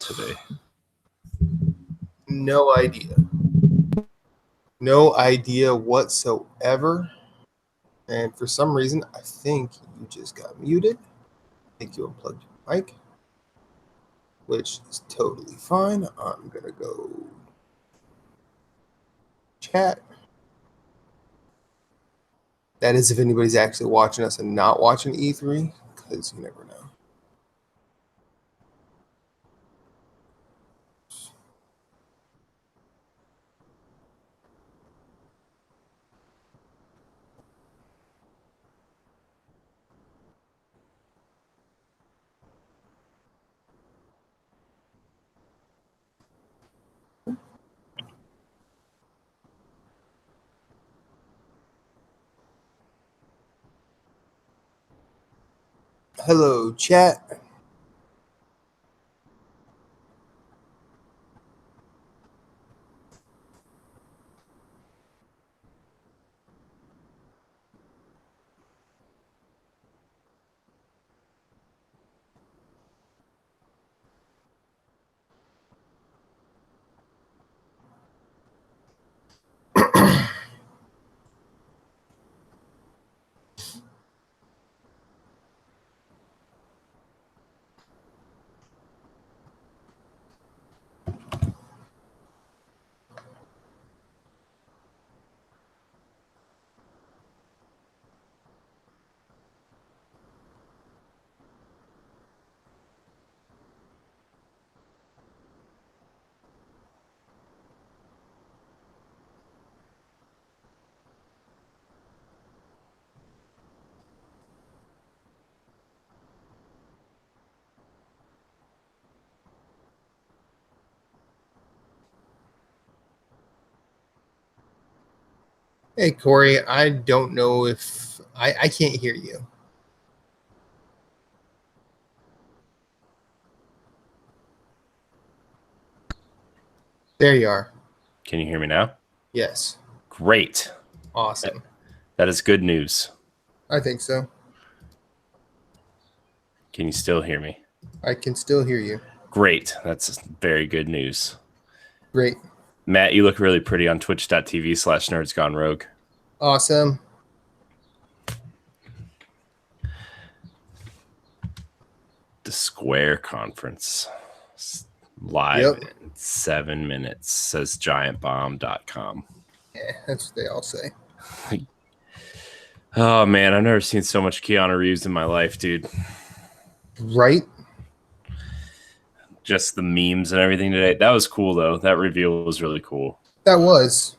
today? No idea. No idea whatsoever. And for some reason, I think you just got muted. I think you unplugged your mic, which is totally fine. I'm going to go chat. That is if anybody's actually watching us and not watching E3, because you never know. Hello, chat. Hey, Corey, I don't know if I can't hear you. There you are. Can you hear me now? Yes. Great. Awesome. That is good news. I think so. Can you still hear me? I can still hear you. Great. That's very good news. Great. Matt, you look really pretty on twitch.tv/nerdsgonerogue. Awesome. The Square Conference. Live in 7 minutes, says giantbomb.com. Yeah, that's what they all say. Oh, man, I've never seen so much Keanu Reeves in my life, dude. Right? Just the memes and everything today. That was cool, though. That reveal was really cool. That was.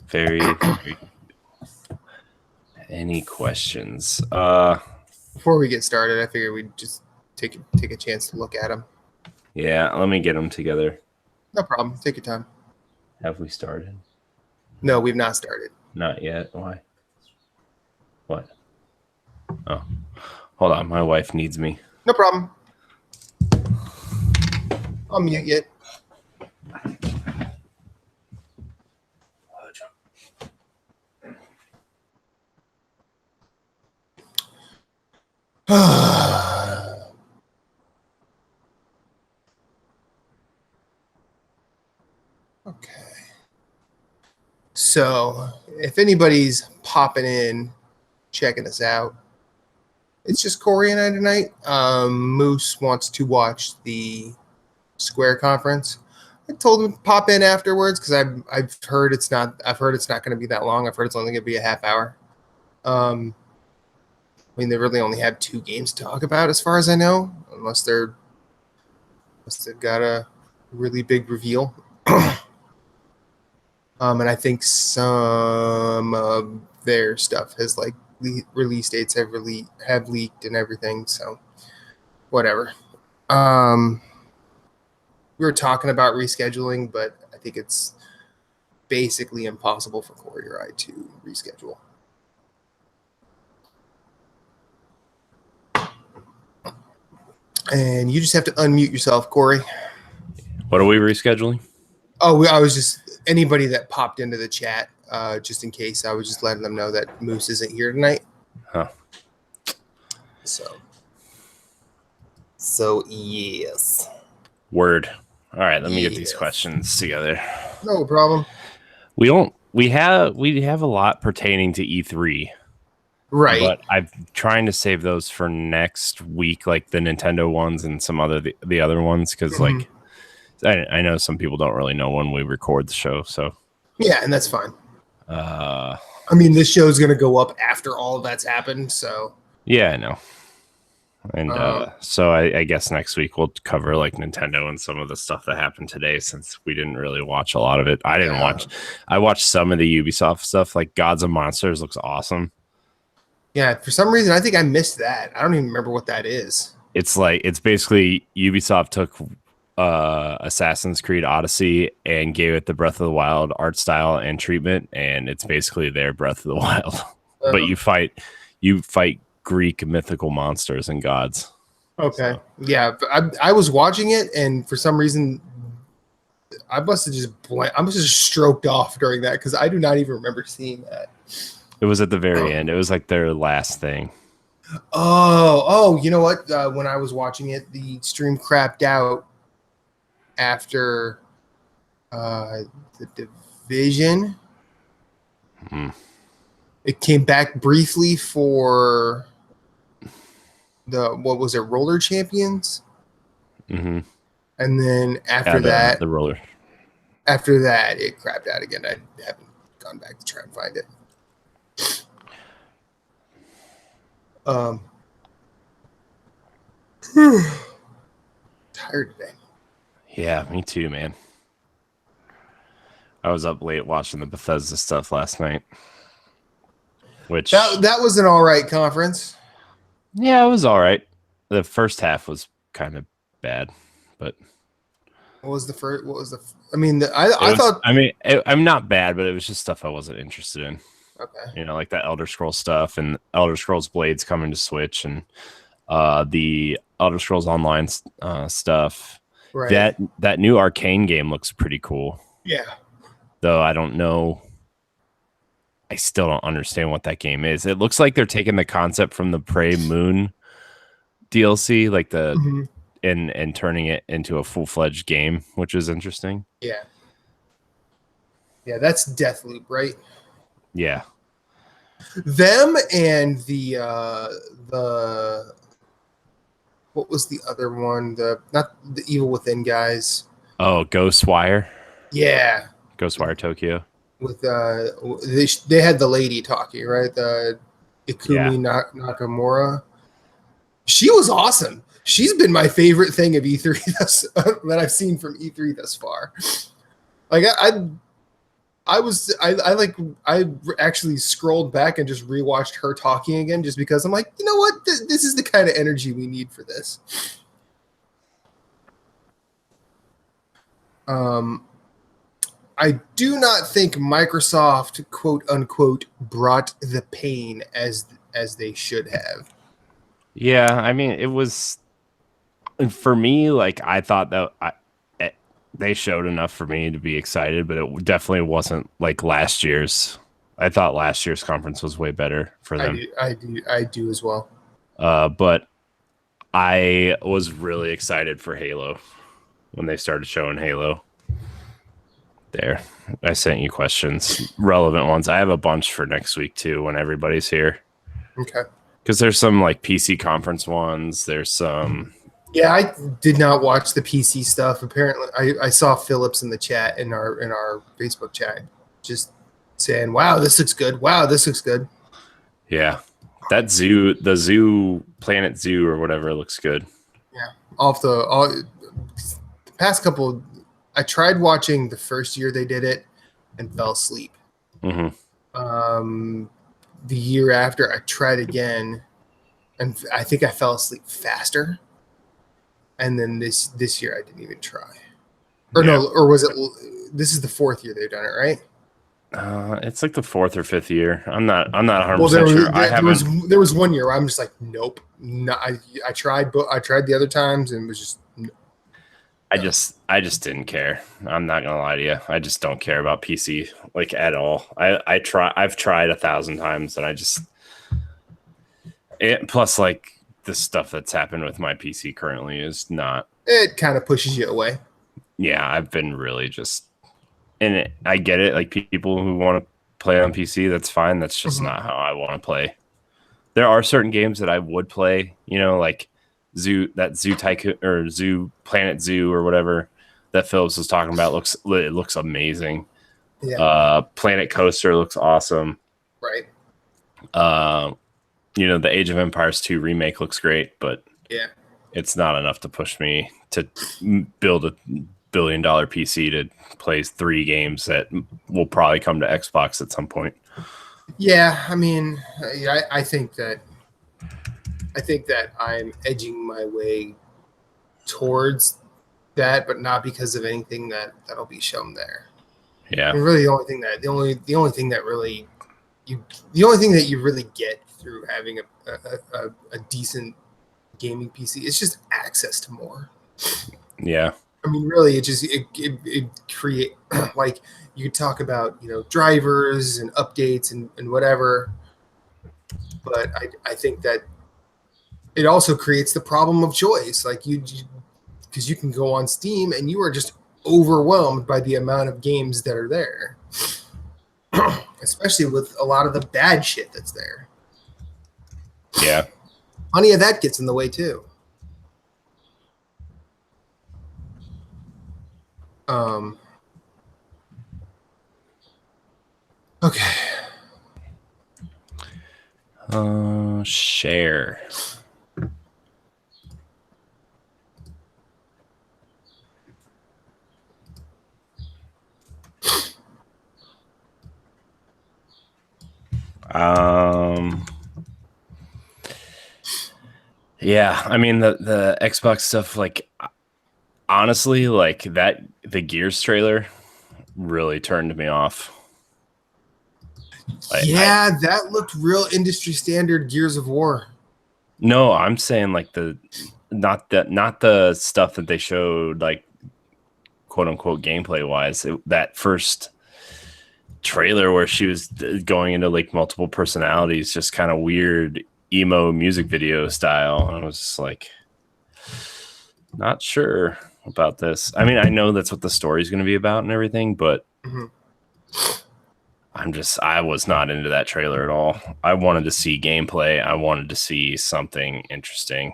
Very, very. Any questions? Before we get started, I figured we'd just take a chance to look at them. Yeah, let me get them together. No problem. Take your time. Have we started? No, we've not started. Not yet. Why? What? Oh, hold on. My wife needs me. No problem. I'll mute you. Okay. So, if anybody's popping in, checking us out, it's just Corey and I tonight. Moose wants to watch the Square Conference. I told him to pop in afterwards because I've heard it's not going to be that long. I've heard it's only going to be a half hour. I mean, they really only have 2 games to talk about, as far as I know, unless they've got a really big reveal. And I think some of their stuff has like release dates have leaked and everything. So whatever. We were talking about rescheduling, but I think it's basically impossible for Corey or I to reschedule. And you just have to unmute yourself, Corey. What are we rescheduling? Oh, I was just anybody that popped into the chat, just in case. I was just letting them know that Moose isn't here tonight. Huh. So yes. Word. All right, let me get these Yes. questions together. No problem. We have a lot pertaining to E3. Right. But I'm trying to save those for next week, like the Nintendo ones and some other the other ones, because like I know some people don't really know when we record the show, so yeah, and that's fine. I mean, this show is going to go up after all of that's happened, so yeah, I know. And so I guess next week we'll cover like Nintendo and some of the stuff that happened today, since we didn't really watch a lot of it. I didn't watch. I watched some of the Ubisoft stuff, like Gods and Monsters looks awesome. Yeah, for some reason I think I missed that. I don't even remember what that is. It's basically Ubisoft took Assassin's Creed Odyssey and gave it the Breath of the Wild art style and treatment, and it's basically their Breath of the Wild. But you fight Greek mythical monsters and gods. Okay. So. Yeah, I was watching it, and for some reason I must have just stroked off during that, because I do not even remember seeing that. It was at the very end. It was like their last thing. Oh, you know what? When I was watching it, the stream crapped out after the Division. It came back briefly for what was it, Roller Champions? And then after that, the roller. After that, it crapped out again. I haven't gone back to try and find it. Tired today. Yeah, me too, man. I was up late watching the Bethesda stuff last night. Which that was an all right conference. Yeah, it was all right. The first half was kind of bad, but what was the first? I mean, I thought. I mean, I'm not bad, but it was just stuff I wasn't interested in. Okay. You know, like that Elder Scrolls stuff and Elder Scrolls Blades coming to Switch, and the Elder Scrolls Online stuff. Right. That new Arcane game looks pretty cool. Yeah. Though I don't know. I still don't understand what that game is. It looks like they're taking the concept from the Prey Moon DLC, like and turning it into a full-fledged game, which is interesting. Yeah. Yeah, that's Deathloop, right? Yeah. Them and the what was the other one? Not the Evil Within guys. Oh, Ghostwire. Yeah. Ghostwire Tokyo. With they had the lady talking, right? The Ikumi Nakamura. She was awesome. She's been my favorite thing of E3 that I've seen from E3 thus far. Like I actually scrolled back and just rewatched her talking again, just because I'm like, you know what? This is the kind of energy we need for this. I do not think Microsoft, quote unquote, brought the pain as they should have. Yeah, I mean, it was for me. Like, I thought that they showed enough for me to be excited, but it definitely wasn't like last year's. I thought last year's conference was way better for them. I do as well. But I was really excited for Halo when they started showing Halo. There, I sent you questions, relevant ones. I have a bunch for next week too, when everybody's here. Okay. Because there's some like PC conference ones. There's some. Yeah, I did not watch the PC stuff. Apparently, I saw Phillips in the chat in our Facebook chat, just saying, "Wow, this looks good. Wow, this looks good." Yeah, the Zoo Planet Zoo or whatever looks good. Yeah, the past couple. I tried watching the first year they did it and fell asleep. The year after, I tried again, and I think I fell asleep faster. And then this year, I didn't even try. Or no, or was it? This is the fourth year they've done it, right? It's like the fourth or fifth year. I'm not 100% sure. There was 1 year where I'm just like, nope. No, I tried, but I tried the other times and it was just. No. I just didn't care. I'm not gonna lie to you. I just don't care about PC like at all. I've tried 1,000 times and plus like the stuff that's happened with my PC currently is not. It kind of pushes you away. Yeah, I've been really just, and I get it. Like people who want to play on PC, that's fine. That's just not how I want to play. There are certain games that I would play, like Zoo Tycoon or Planet Zoo or whatever that Phillips was talking about. It looks amazing. Yeah. Planet Coaster looks awesome. Right. The Age of Empires 2 remake looks great, but yeah, it's not enough to push me to build a $1 billion PC to play 3 games that will probably come to Xbox at some point. Yeah, I mean, I think that I'm edging my way towards that, but not because of anything that'll be shown there. Yeah, I mean, really, the only thing that you really get through having a decent gaming PC is just access to more. Yeah. I mean, really, it create like you talk about drivers and updates and whatever, but I think that it also creates the problem of choice. Like because you can go on Steam and you are just overwhelmed by the amount of games that are there, especially with a lot of the bad shit that's there. Yeah. Money of that gets in the way too. Okay. Share. Yeah, I mean the Xbox stuff, like honestly, like the Gears trailer really turned me off. That looked real industry standard Gears of War. No, I'm saying like not the stuff that they showed, like quote unquote gameplay wise. That first trailer where she was going into like multiple personalities, just kind of weird emo music video style. I was just like, not sure about this. I mean, I know that's what the story's going to be about and everything, but I was not into that trailer at all. I wanted to see gameplay. I wanted to see something interesting.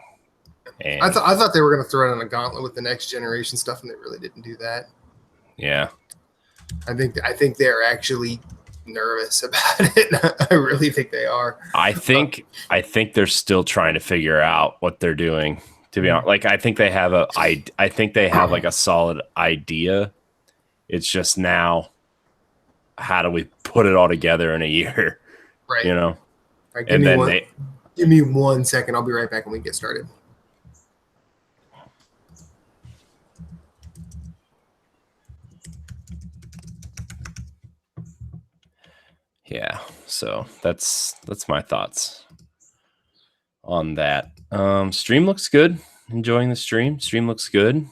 And I thought they were going to throw it on a gauntlet with the next generation stuff, and they really didn't do that. Yeah. I think they're actually nervous about it. I really think they are. I think they're still trying to figure out what they're doing. To be honest, like I think they have like a solid idea. It's just now, how do we put it all together in a year? Right. Right, give me 1 second. I'll be right back when we get started. Yeah, so that's my thoughts on that. Stream looks good. Enjoying the stream. Stream looks good.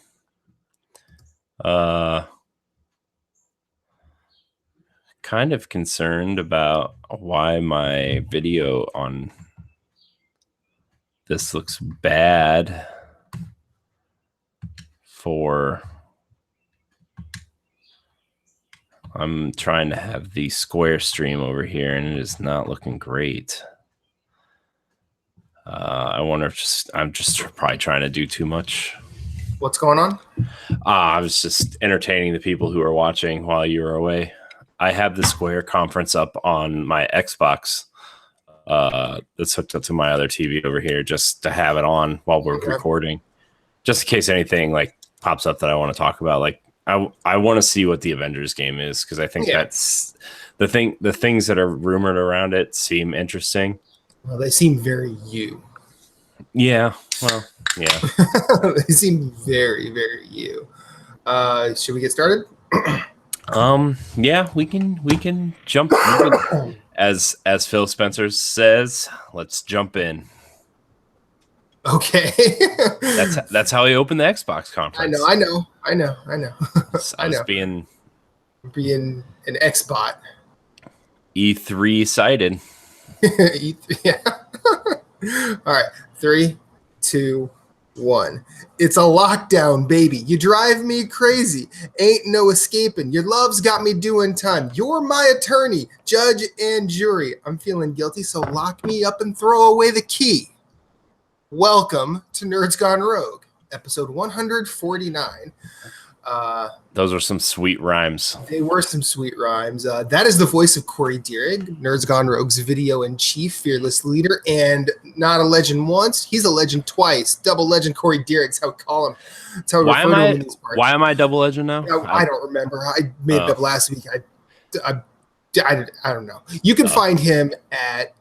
Kind of concerned about why my video on this looks bad for. I'm trying to have the square stream over here, and it is not looking great. I wonder if I'm just probably trying to do too much. What's going on? I was just entertaining the people who are watching while you were away. I have the Square conference up on my Xbox that's hooked up to my other TV over here, just to have it on while we're recording, just in case anything like pops up that I want to talk about. Like I want to see what the Avengers game is, because I think that's the thing. The things that are rumored around it seem interesting. Well, they seem very you. Yeah. Well, yeah. They seem very, very you. Should we get started? Yeah, we can jump as Phil Spencer says, let's jump in. Okay. That's how he opened the Xbox conference. I know. I was being an Xbot. E3 cited. Yeah. All right. 3, 2, 1. It's a lockdown, baby. You drive me crazy. Ain't no escaping. Your love's got me doing time. You're my attorney, judge, and jury. I'm feeling guilty, so lock me up and throw away the key. Welcome to Nerds Gone Rogue, episode 149. Those are some sweet rhymes. They were some sweet rhymes. That is the voice of Corey Dierig, Nerds Gone Rogue's video-in-chief, fearless leader, and not a legend once, he's a legend twice. Double legend Corey Dierig's how we call him. That's how we refer to him in these parts. Why am I double legend now? I don't remember. I made it up last week. I don't know. You can find him at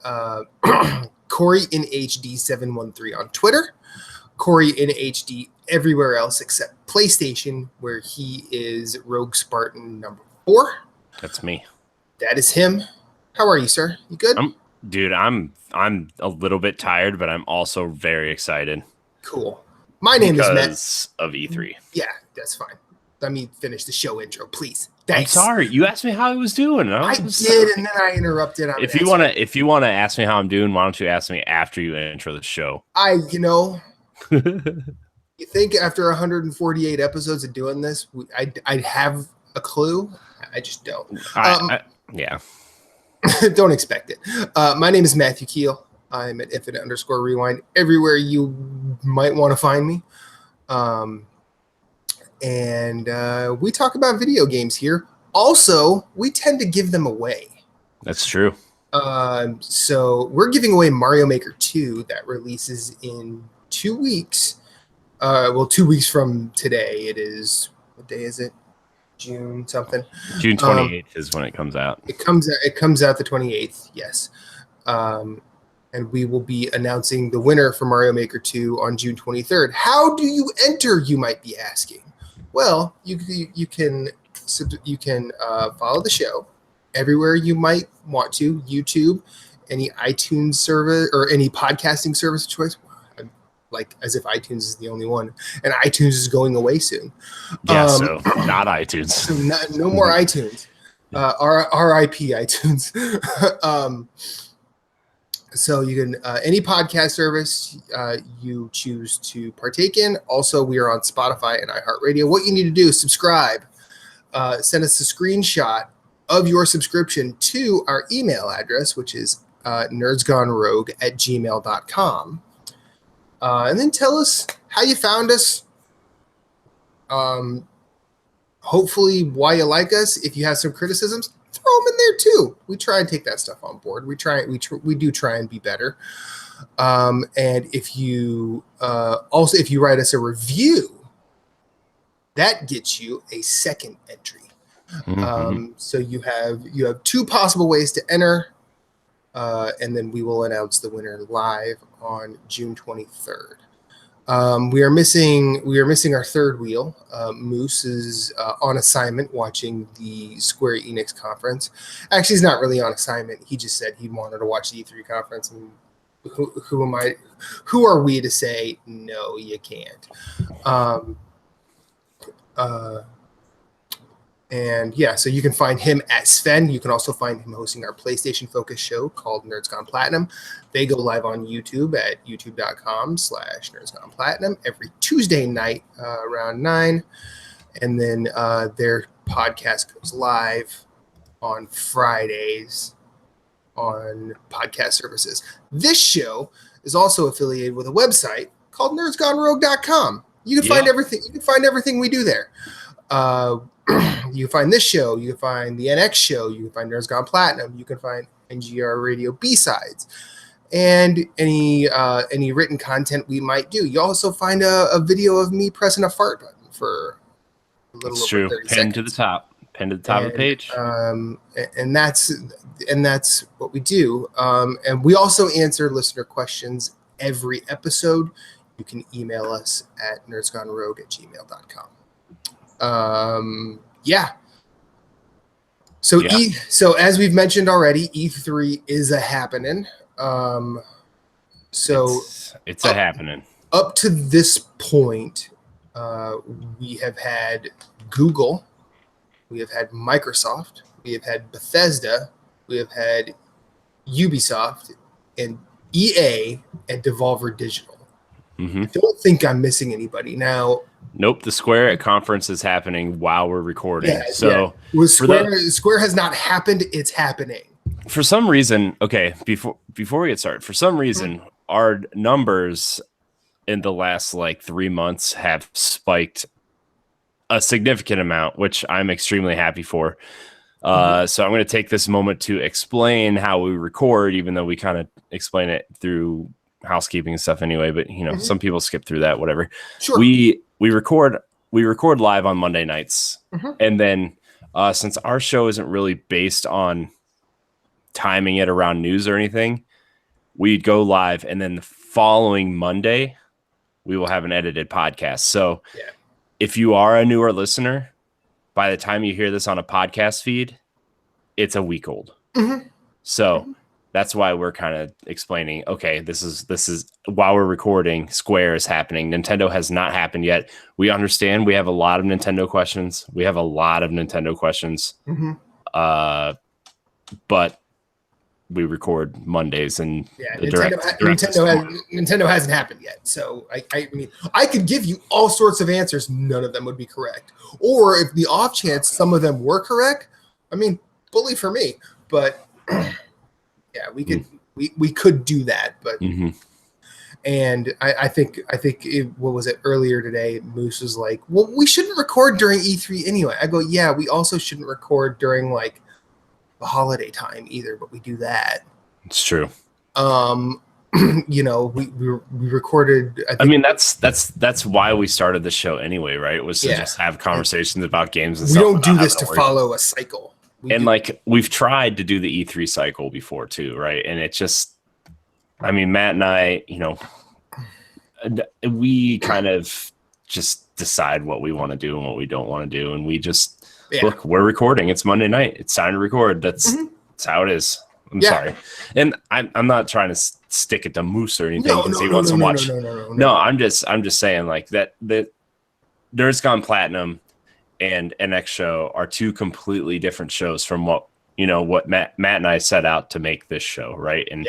Corey in HD 713 on Twitter. Corey in HD everywhere else except PlayStation, where he is Rogue Spartan number 4. That's me. That is him. How are you, sir? You good? I'm a little bit tired, but I'm also very excited. Cool. My name is Matt. Because of E3. Yeah, that's fine. Let me finish the show intro, please. Thanks. I'm sorry. You asked me how I was doing. I did, and then I interrupted. If you want to ask me how I'm doing, why don't you ask me after you intro the show? You think after 148 episodes of doing this, I'd have a clue? I just don't. Yeah. Don't expect it. My name is Matthew Keel. I'm at Infinite_Rewind everywhere you might want to find me. And we talk about video games here. Also, we tend to give them away. That's true. So we're giving away Mario Maker 2 that releases in 2 weeks. 2 weeks from today. It is, what day is it? June something. June 28th is when it comes out. It comes out the 28th, yes. And we will be announcing the winner for Mario Maker 2 on June 23rd. How do you enter, you might be asking? Well, you can follow the show everywhere you might want to. YouTube, any iTunes service, or any podcasting service of choice. Like as if iTunes is the only one, and iTunes is going away soon. Yeah, so not iTunes. So no more iTunes. RIP iTunes. So you can any podcast service you choose to partake in. Also, we are on Spotify and iHeartRadio. What you need to do is subscribe. Send us a screenshot of your subscription to our email address, which is nerdsgonerogue@gmail.com. And then tell us how you found us. Hopefully why you like us. If you have some criticisms, throw them in there too. We try and take that stuff on board. We do try and be better. And if you if you write us a review, that gets you a second entry. Mm-hmm. So you have 2 possible ways to enter. And then we will announce the winner live on June 23rd. We are missing our third wheel. Moose is on assignment watching the Square Enix conference. Actually, he's not really on assignment. He just said he wanted to watch the E3 conference. And who am I? Who are we to say no? You can't. And yeah, so you can find him at Sven. You can also find him hosting our PlayStation focused show called Nerds Gone Platinum. They go live on YouTube at youtube.com/Nerds Gone Platinum every Tuesday night around 9. And then their podcast goes live on Fridays on podcast services. This show is also affiliated with a website called nerdsgonerogue.com. You can find everything. You can find everything we do there. You can find this show, you can find the NX show, you can find Nerds Gone Platinum, you can find NGR Radio B-sides, and any written content we might do. You also find a video of me pressing a fart button for a little over 30 seconds. Pinned to the top of the page. And that's what we do. And we also answer listener questions every episode. You can email us at nerdsgonerogue@gmail.com. So as we've mentioned already, E3 is a happening. It's a happening. Up to this point, we have had Google, we have had Microsoft, we have had Bethesda, we have had Ubisoft, and EA and Devolver Digital. Mm-hmm. I don't think I'm missing anybody now. Nope, the Square conference is happening while we're recording. Yeah, so With Square has not happened. It's happening. For some reason, okay, before we get started, for some reason, our numbers in the last like 3 months have spiked a significant amount, which I'm extremely happy for. So I'm going to take this moment to explain how we record, even though we kind of explain it through housekeeping and stuff anyway. But some people skip through that. Whatever. Sure. We record live on Monday nights, and then since our show isn't really based on timing it around news or anything, we'd go live, and then the following Monday we will have an edited podcast. So if you are a newer listener, by the time you hear this on a podcast feed, it's a week old. So that's why we're kind of explaining, okay, this is while we're recording, Square is happening. Nintendo has not happened yet. We understand we have a lot of Nintendo questions. But we record Mondays, and Nintendo hasn't happened yet. So I mean, I could give you all sorts of answers. None of them would be correct. Or if the off chance some of them were correct, I mean, bully for me. But yeah, we could do that. But and I think what was it earlier today? Moose was like, well, we shouldn't record during E3 anyway. I go, yeah, we also shouldn't record during like the holiday time either, but we do that. It's true. We recorded. I mean, that's why we started the show anyway, right? It was to just have conversations about games and stuff. We don't do this to follow a cycle. We've tried to do the E3 cycle before too, right? And it just, I mean, Matt and I, we kind of just decide what we want to do and what we don't want to do, and we just. Look, we're recording. It's Monday night. It's time to record. That's how it is. I'm sorry. And I'm not trying to stick it to Moose or anything because he wants to watch. No, I'm just saying like that Nerds Gone Platinum and NX Show are two completely different shows from what Matt and I set out to make this show, right? And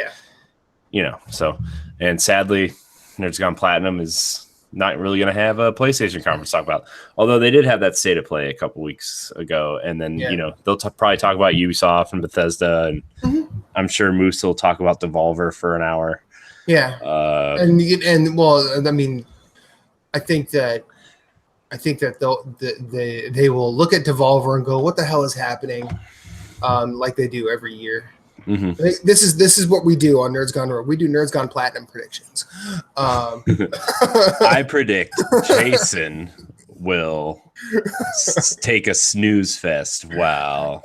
and sadly, Nerds Gone Platinum is not really going to have a PlayStation conference to talk about. Although they did have that State of Play a couple weeks ago. And then, they'll probably talk about Ubisoft and Bethesda. And I'm sure Moose will talk about Devolver for an hour. Yeah. I mean, I think that they will look at Devolver and go, what the hell is happening? Like they do every year. This is what we do on Nerds Gone Rogue. We do Nerds Gone Platinum predictions. I predict Jason will take a snooze fest while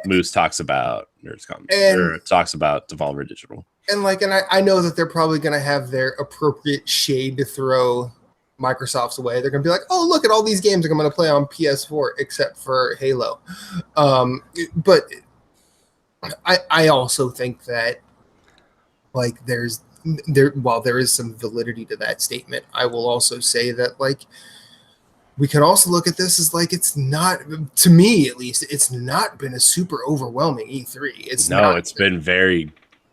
Moose talks about Nerds Gone or talks about Devolver Digital. And I know that they're probably going to have their appropriate shade to throw Microsoft's away. They're going to be like, oh, look at all these games I'm going to play on PS4 except for Halo. But I also think that while there is some validity to that statement, I will also say that we can also look at this as it's not, to me at least, it's not been a super overwhelming E3. It's been very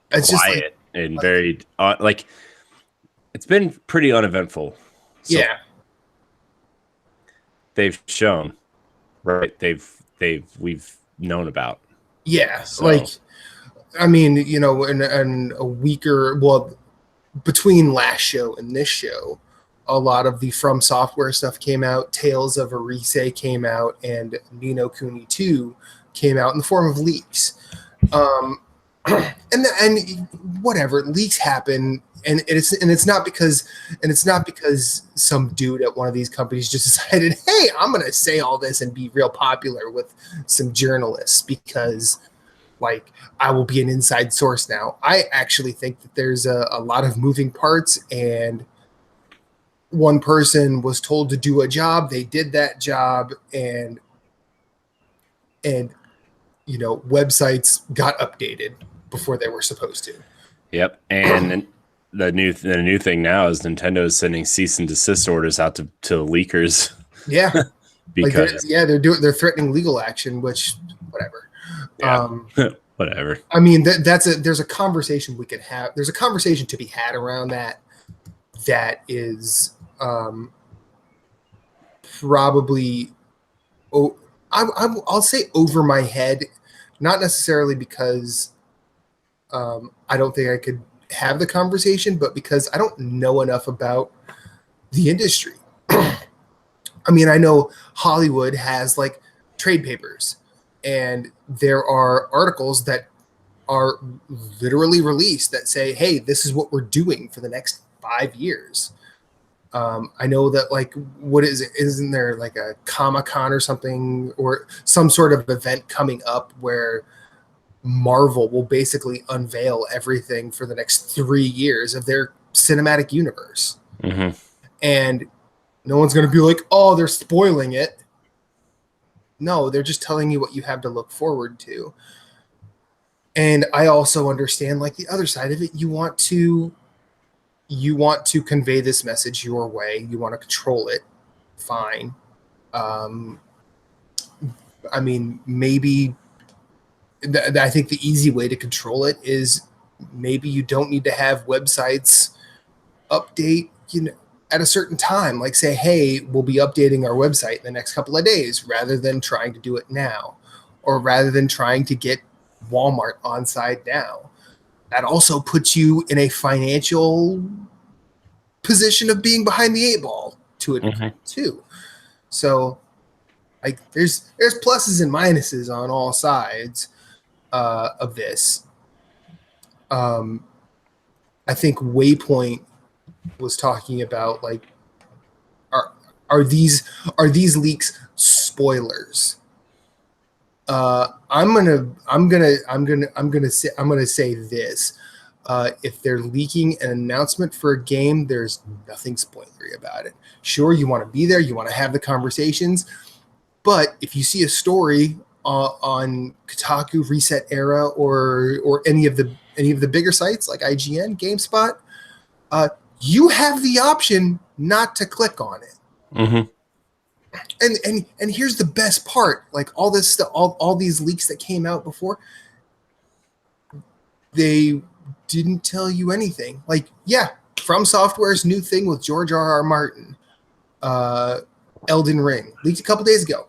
quiet and very it's been pretty uneventful. So they've shown, right? We've known about. Yeah, so. I mean, in a weaker, between last show and this show, a lot of the From Software stuff came out. Tales of Arise came out, and Ni no Kuni 2 came out in the form of leaks. And whatever, leaks happen, and it's not because some dude at one of these companies just decided, hey, I'm gonna say all this and be real popular with some journalists because I will be an inside source now. I actually think that there's a lot of moving parts, and one person was told to do a job, they did that job, and websites got updated before they were supposed to. Yep. And the new thing now is Nintendo is sending cease and desist orders out to leakers. Yeah. Because they're threatening legal action, which whatever. Yeah. Whatever. I mean, there's a conversation we could have. There's a conversation to be had around that that is probably, I'll say over my head, not necessarily because I don't think I could have the conversation, but because I don't know enough about the industry. I mean, I know Hollywood has like trade papers, and there are articles that are literally released that say, hey, this is what we're doing for the next 5 years. I know that, like, what is it? Isn't there like a Comic-Con or something, or some sort of event coming up where Marvel will basically unveil everything for the next 3 years of their cinematic universe? Mm-hmm. And no one's going to be like, oh, they're spoiling it. No, they're just telling you what you have to look forward to. And I also understand, like, the other side of it. You want to convey this message your way. You want to control it. Fine. I mean, maybe I think the easy way to control it is maybe you don't need to have websites update, at a certain time. Like, say, hey, we'll be updating our website in the next couple of days, rather than trying to do it now, or rather than trying to get Walmart on side now. That also puts you in a financial position of being behind the 8 ball to it too. So, like, there's pluses and minuses on all sides of this. I think Waypoint was talking about, like, are these leaks spoilers? I'm gonna say this. If they're leaking an announcement for a game, there's nothing spoilery about it. Sure, you want to be there, you want to have the conversations, but if you see a story on Kotaku, Reset Era, or any of the bigger sites like IGN, GameSpot, you have the option not to click on it. Mm-hmm. And here's the best part: like, all this stuff, all these leaks that came out before, they didn't tell you anything. Like, yeah, From Software's new thing with George R.R. Martin, Elden Ring, leaked a couple days ago.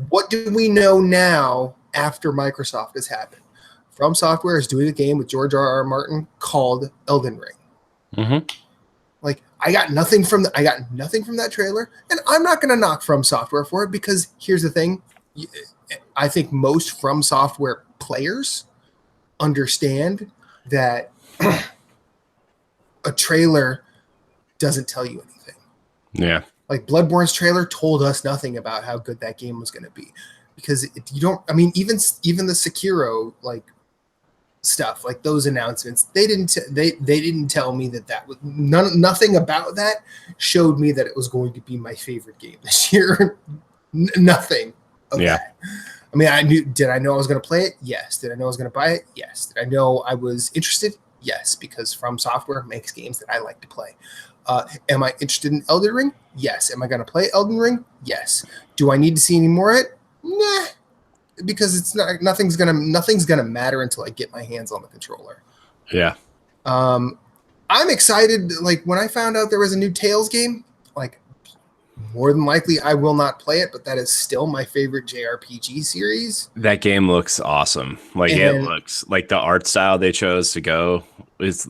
What do we know now after Microsoft has happened? From Software is doing a game with George R.R. Martin called Elden Ring. Mm-hmm. Like, I got nothing from that trailer, and I'm not going to knock From Software for it, because here's the thing: I think most From Software players understand that a trailer doesn't tell you anything. Yeah. Like, Bloodborne's trailer told us nothing about how good that game was going to be, because you don't. I mean, even the Sekiro, like, stuff, like those announcements, they didn't tell me that was nothing about that showed me that it was going to be my favorite game this year. Nothing of that. I mean, did I know I was going to play it? Yes. Did I know I was going to buy it? Yes. Did I know I was interested? Yes, because From Software makes games that I like to play. Am I interested in Elden Ring? Yes. Am I going to play Elden Ring? Yes. Do I need to see any more of it? Nah. Because it's not, nothing's gonna matter until I get my hands on the controller. Yeah. I'm excited. Like, when I found out there was a new Tales game, like, more than likely I will not play it, but that is still my favorite JRPG series. That game looks awesome. Like, it looks like the art style they chose to go it's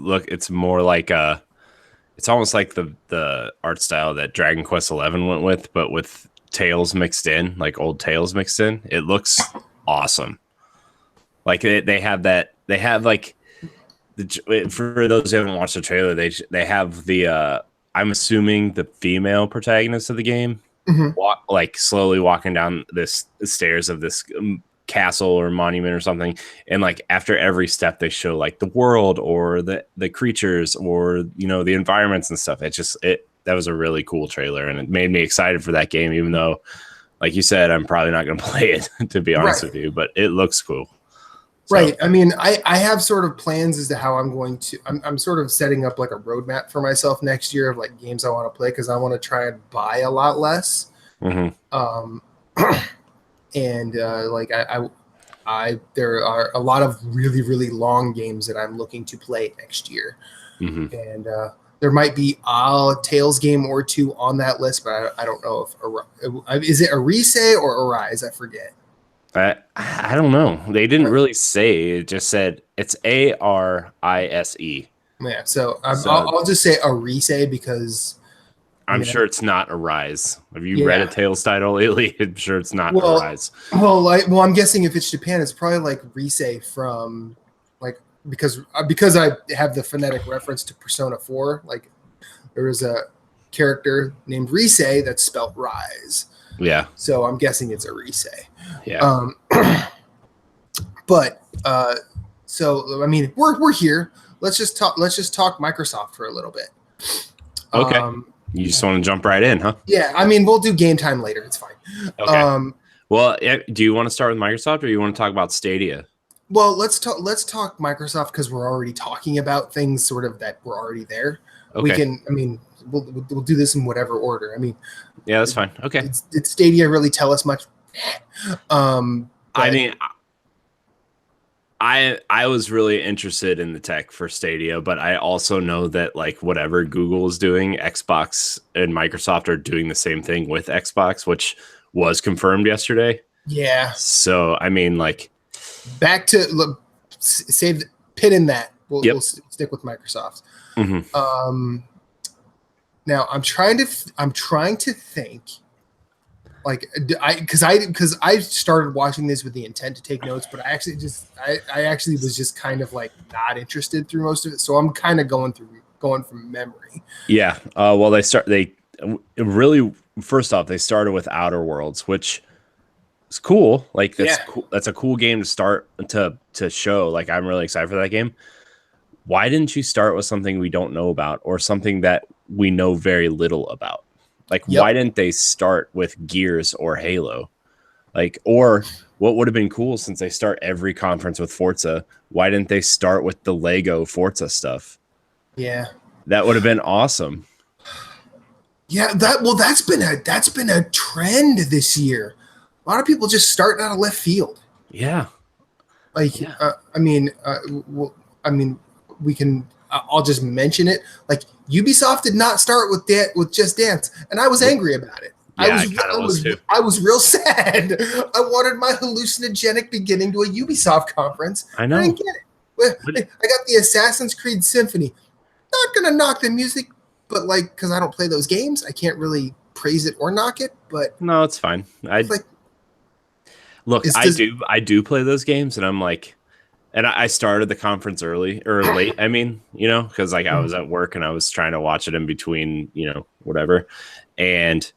more like it's almost like the art style that Dragon Quest XI went with, but with Tales mixed in, like old Tales mixed in. It looks awesome. Like, they have like for those who haven't watched the trailer, they have the I'm assuming the female protagonist of the game like slowly walking down the stairs of this castle or monument or something, and like after every step they show like the world or the creatures or the environments and stuff. That was a really cool trailer, and it made me excited for that game, even though, like you said, I'm probably not going to play it, to be honest with you, but it looks cool. So. Right. I mean, I have sort of plans as to how I'm sort of setting up like a roadmap for myself next year of like games I want to play, because I want to try and buy a lot less. Mm-hmm. And like there are a lot of really, really long games that I'm looking to play next year. Mm-hmm. And There might be a Tails game or two on that list, but I don't know if is it Arise or Arise? I forget. I don't know. They didn't really say. It just said it's Arise. Yeah, so, So- I'll just say Arise because I'm Yeah. sure it's not Arise. Have you Yeah. read a Tales title lately? I'm sure it's not Well, Arise. well, I'm guessing if it's Japan, it's probably like Rise from like because I have the phonetic reference to Persona 4. Like there was a character named Rise that's spelled Rise, Yeah. so I'm guessing it's a Rise. Yeah. But so I mean, we're here. Let's just talk Microsoft for a little bit. Okay. You just want to jump right in, huh? Yeah, I mean, we'll do game time later. It's fine. Okay. Well, do you want to start with Microsoft or you want to talk about Stadia? Well, let's talk Microsoft because we're already talking about things sort of that were already there. Okay. We can. I mean, we'll do this in whatever order. I mean, Yeah, that's fine. Okay. Did Stadia really tell us much? I mean, I was really interested in the tech for Stadia, but I also know that like whatever Google is doing, Xbox and Microsoft are doing the same thing with Xbox, which was confirmed yesterday. Yeah. So I mean, like, back to look, save pin in that. We'll stick with Microsoft. Mm-hmm. Now I'm trying to think. Like because I started watching this with the intent to take notes, but I actually was just kind of like not interested through most of it. So I'm kind of going from memory. Yeah. Well, they really first off they started with Outer Worlds, which is cool. Like that's cool. That's a cool game to start to show. Like I'm really excited for that game. Why didn't you start with something we don't know about or something that we know very little about? Like, why didn't they start with Gears or Halo? Like, or what would have been cool since they start every conference with Forza? Why didn't they start with the Lego Forza stuff? Yeah, that would have been awesome. Yeah, that's been a trend this year. A lot of people just starting out of left field. Yeah, like I mean, we can. I'll just mention it. Like Ubisoft did not start with Just Dance, and I was angry about it. Yeah, I was real sad. I wanted my hallucinogenic beginning to a Ubisoft conference. I know. I didn't get it. I got the Assassin's Creed Symphony. Not gonna knock the music, but like because I don't play those games, I can't really praise it or knock it. But no, it's fine. I do play those games, and I'm like. And I started the conference early or late. I mean, because like I was at work and I was trying to watch it in between, whatever. And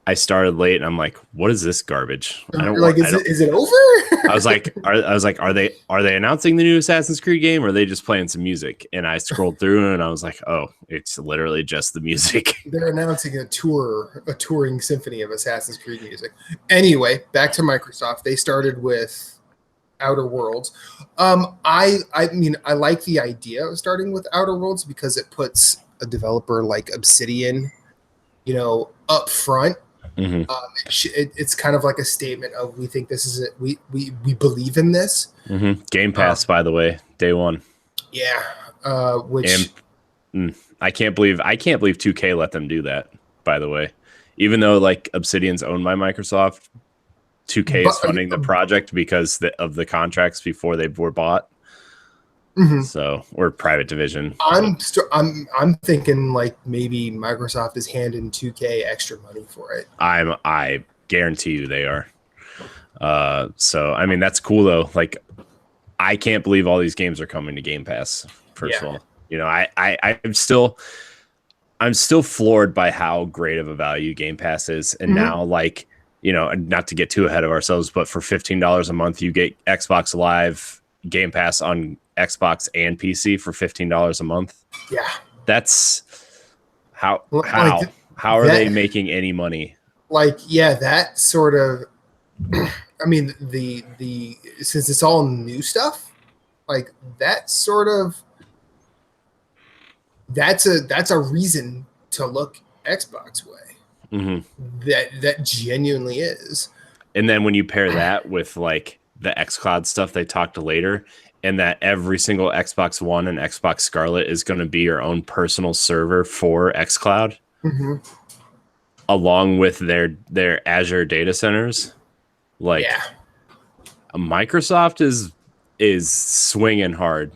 I started late and I'm like, what is this garbage? Is it over? I was like, are they announcing the new Assassin's Creed game or are they just playing some music? And I scrolled through and I was like, oh, it's literally just the music. They're announcing a touring symphony of Assassin's Creed music. Anyway, back to Microsoft. They started with Outer Worlds. I mean, I like the idea of starting with Outer Worlds because it puts a developer like Obsidian, up front. Mm-hmm. It's kind of like a statement of we think this is it. We believe in this. Mm-hmm. Game Pass, by the way, day one. Yeah, I can't believe 2K let them do that. By the way, even though like Obsidian's owned by Microsoft. 2K is funding the project because of the contracts before they were bought. Mm-hmm. So, or private division. I'm thinking like maybe Microsoft is handing 2K extra money for it. I guarantee you they are. So I mean that's cool though. Like I can't believe all these games are coming to Game Pass. First of all, I'm still floored by how great of a value Game Pass is, and now like. Not to get too ahead of ourselves, but for $15 a month, you get Xbox Live Game Pass on Xbox and PC for $15 a month. Yeah. That's how are they making any money? That sort of, I mean, the since it's all new stuff, like that sort of, that's a reason to look Xbox way. Mm-hmm. That genuinely is. And then when you pair that with like the xCloud stuff they talked to later, and that every single Xbox One and Xbox Scarlet is going to be your own personal server for xCloud, along with their Azure data centers. Like, Microsoft is swinging hard.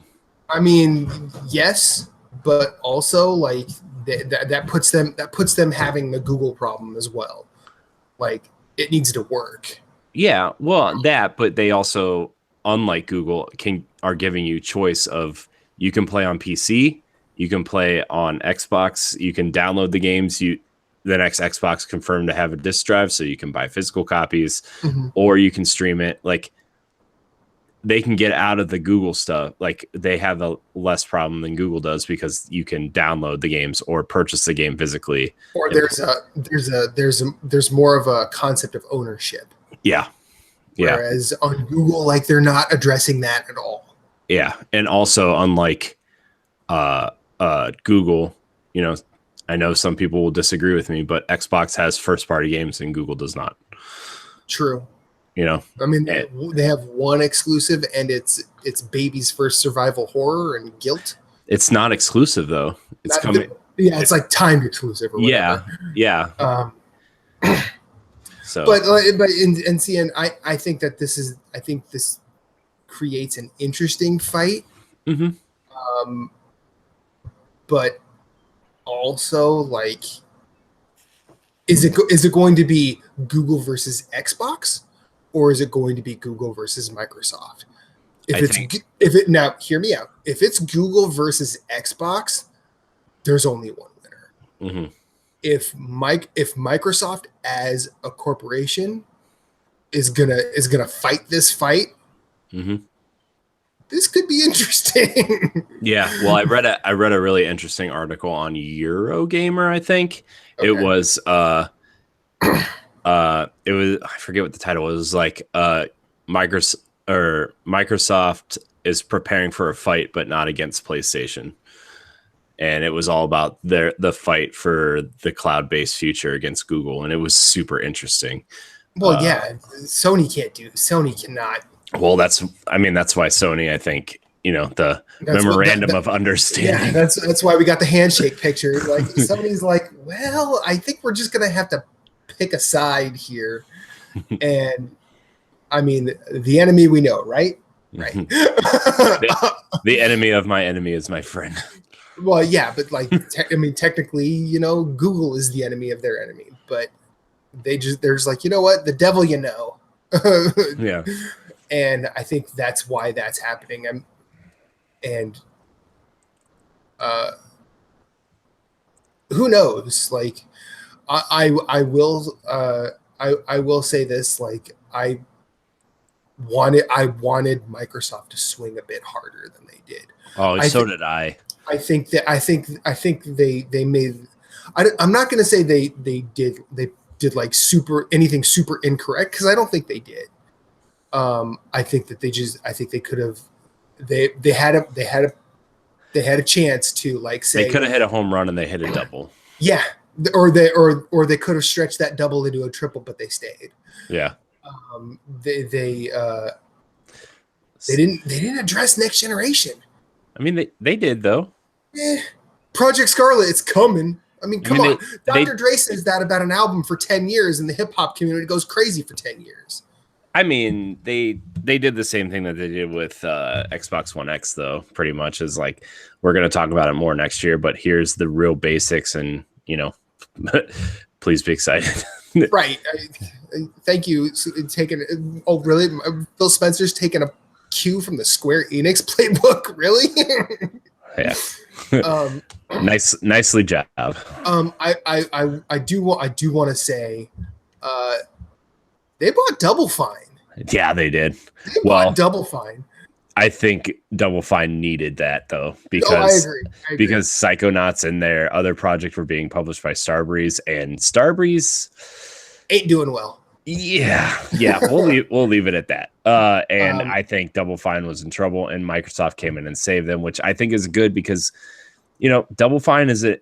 I mean, yes, but also like that puts them having the Google problem as well. Like, it needs to work. Yeah, well, but they also, unlike Google, are giving you choice of, you can play on PC, you can play on Xbox, you can download the games. The next Xbox confirmed to have a disc drive, so you can buy physical copies, or you can stream it. Like, they can get out of the Google stuff. Like, they have a less problem than Google does, because you can download the games or purchase the game physically. Or there's more of a concept of ownership. Yeah. Whereas on Google, like, they're not addressing that at all. Yeah. And also, unlike Google, you know, I know some people will disagree with me, but Xbox has first party games and Google does not. True. You know, I mean, they have one exclusive, and it's Baby's First Survival Horror and Guilt. It's not exclusive though. It's coming. It's like timed exclusive. Or yeah. So, but see, and I think that this creates an interesting fight. But also, like, is it going to be Google versus Xbox, or is it going to be Google versus Microsoft? Now hear me out. If it's Google versus Xbox, there's only one winner. If Microsoft as a corporation is gonna fight this fight, this could be interesting. Yeah. Well, I read a really interesting article on Eurogamer. I think it was I forget what the title was. It was like Microsoft is preparing for a fight, but not against PlayStation. And it was all about the fight for the cloud-based future against Google, and it was super interesting. Well, Sony cannot. Well, that's why Sony, I think, the memorandum of understanding. Yeah, that's why we got the handshake picture. Like, Sony's like, well, I think we're just gonna have to pick a side here, and I mean, the enemy we know, right? Right. The enemy of my enemy is my friend. Well, yeah, but like, technically, Google is the enemy of their enemy, but there's like, you know what, the devil, Yeah. And I think that's why that's happening. Who knows? Like, I will say this, like, I wanted Microsoft to swing a bit harder than they did. Oh, so did I. I think they made. I'm not going to say they did like anything super incorrect, because I don't think they did. I think that they could have. They had a chance to, like, say they could have hit a home run and they hit a double. Yeah, or they could have stretched that double into a triple, but they stayed. Yeah. They didn't address next generation. I mean, they did though. Project Scarlet, it's coming. I mean, come on. Dr. Dre says that about an album for 10 years, and the hip hop community goes crazy for 10 years. I mean, they did the same thing that they did with Xbox One X, though. Pretty much is like, we're going to talk about it more next year, but here's the real basics, and please be excited. Right. Thank you. Oh, really? Phil Spencer's taking a cue from the Square Enix playbook, really? Yeah. Nicely job. I do want to say, they bought Double Fine. Yeah, they did. They bought Double Fine. I think Double Fine needed that though, because I agree. Because Psychonauts and their other project were being published by Starbreeze, and Starbreeze ain't doing well. Yeah. We'll leave it at that. I think Double Fine was in trouble, and Microsoft came in and saved them, which I think is good, because Double Fine they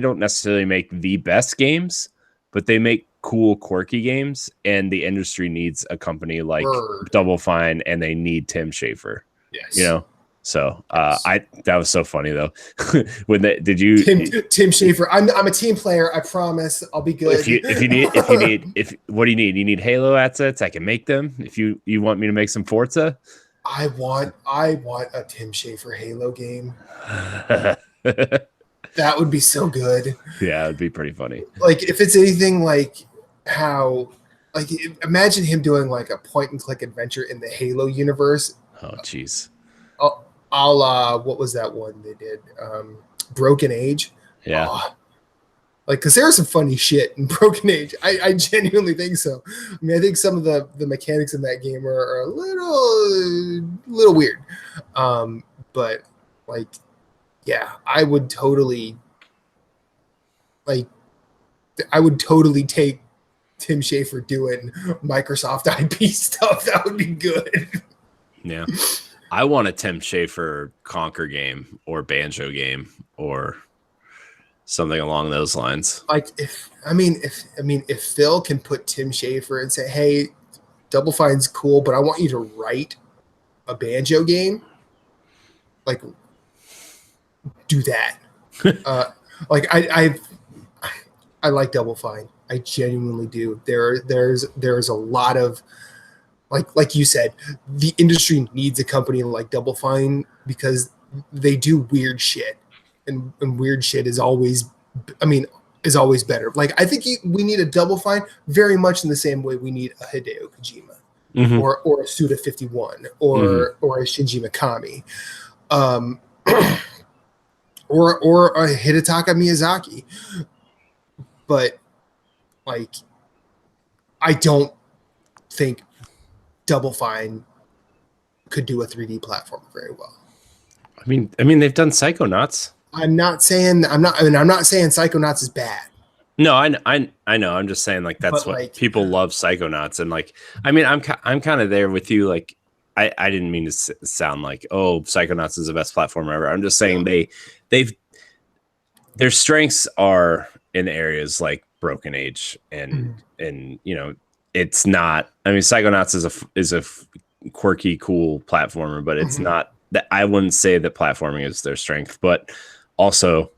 don't necessarily make the best games, but they make cool, quirky games, and the industry needs a company like Double Fine, and they need Tim Schafer. Yes. You know. So that was so funny though. When did you Tim Schafer? I'm a team player. I promise I'll be good. If what do you need? You need Halo assets. I can make them. If you want me to make some Forza, I want a Tim Schafer Halo game. That would be so good. Yeah, it'd be pretty funny. Like if it's anything like how, like imagine him doing like a point and click adventure in the Halo universe. Oh, jeez. I'll what was that one they did? Broken Age. Yeah. Like, because there's some funny shit in Broken Age. I genuinely think so. I mean, I think some of the mechanics in that game are a little weird. But like, yeah, I would totally take Tim Schafer doing Microsoft IP stuff. That would be good. Yeah. I want a Tim Schafer Conquer game or Banjo game or something along those lines. Like if Phil can put Tim Schafer and say, "Hey, Double Fine's cool, but I want you to write a Banjo game," like do that. Like I like Double Fine. I genuinely do. There's a lot of like you said, the industry needs a company like Double Fine because they do weird shit, and weird shit is always better. Like I think we need a Double Fine very much in the same way we need a Hideo Kojima or a Suda 51 or a Shinji Mikami, or a Hidetaka Miyazaki. But like, I don't think Double Fine could do a 3D platform very well. I mean, they've done Psychonauts. I'm not saying Psychonauts is bad. No, I know. I'm just saying like that's what people love Psychonauts, and like I mean I'm kind of there with you. Like I didn't mean to sound like Psychonauts is the best platform ever. I'm just saying their strengths are in areas like Broken Age and you know. It's not. I mean, Psychonauts is a quirky, cool platformer, but it's not that. I wouldn't say that platforming is their strength, but also,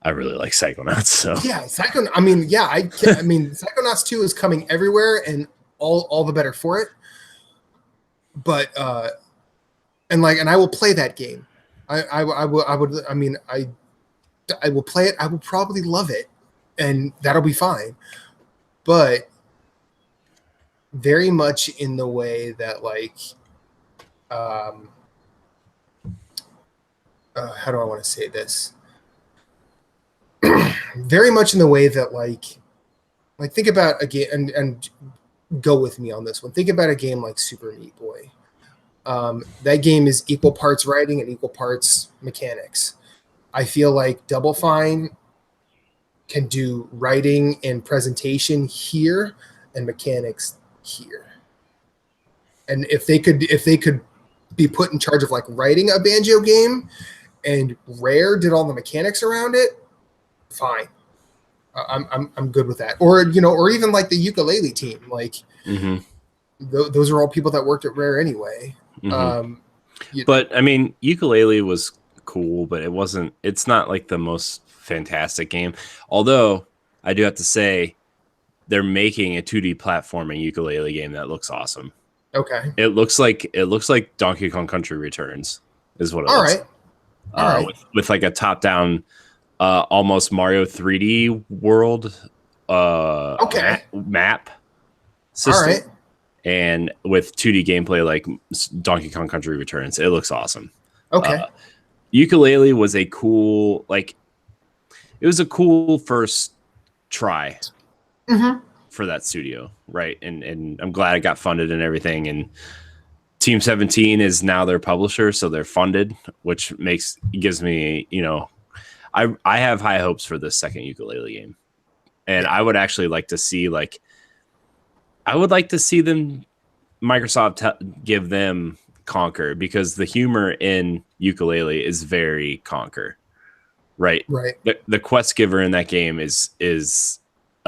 I really like Psychonauts. So yeah, Psychonauts 2 is coming everywhere, and all the better for it. But and I will play that game. I will play it. I will probably love it, and that'll be fine. But very much in the way that how do I want to say this? Very much in the way that like think about a game and go with me on this one. Think about a game like Super Meat Boy. That game is equal parts writing and equal parts mechanics. I feel like Double Fine can do writing and presentation here and mechanics here. And if they could be put in charge of like writing a Banjo game and Rare did all the mechanics around it, fine. I'm good with that. Or or even like the ukulele team, like those are all people that worked at Rare anyway. But I mean, ukulele was cool, but it's not like the most fantastic game. Although I do have to say they're making a 2D platforming ukulele game that looks awesome. Okay. It looks like Donkey Kong Country Returns is what it looks like. All right. With like a top-down almost Mario 3D world map system. All right. And with 2D gameplay like Donkey Kong Country Returns. It looks awesome. Okay. Ukulele was a cool first try for that studio, right? And I'm glad it got funded and everything. And Team 17 is now their publisher, so they're funded, which gives me, I have high hopes for this second ukulele game. And I would actually like to see them, Microsoft give them Conquer, because the humor in ukulele is very Conquer, right? Right. The quest giver in that game is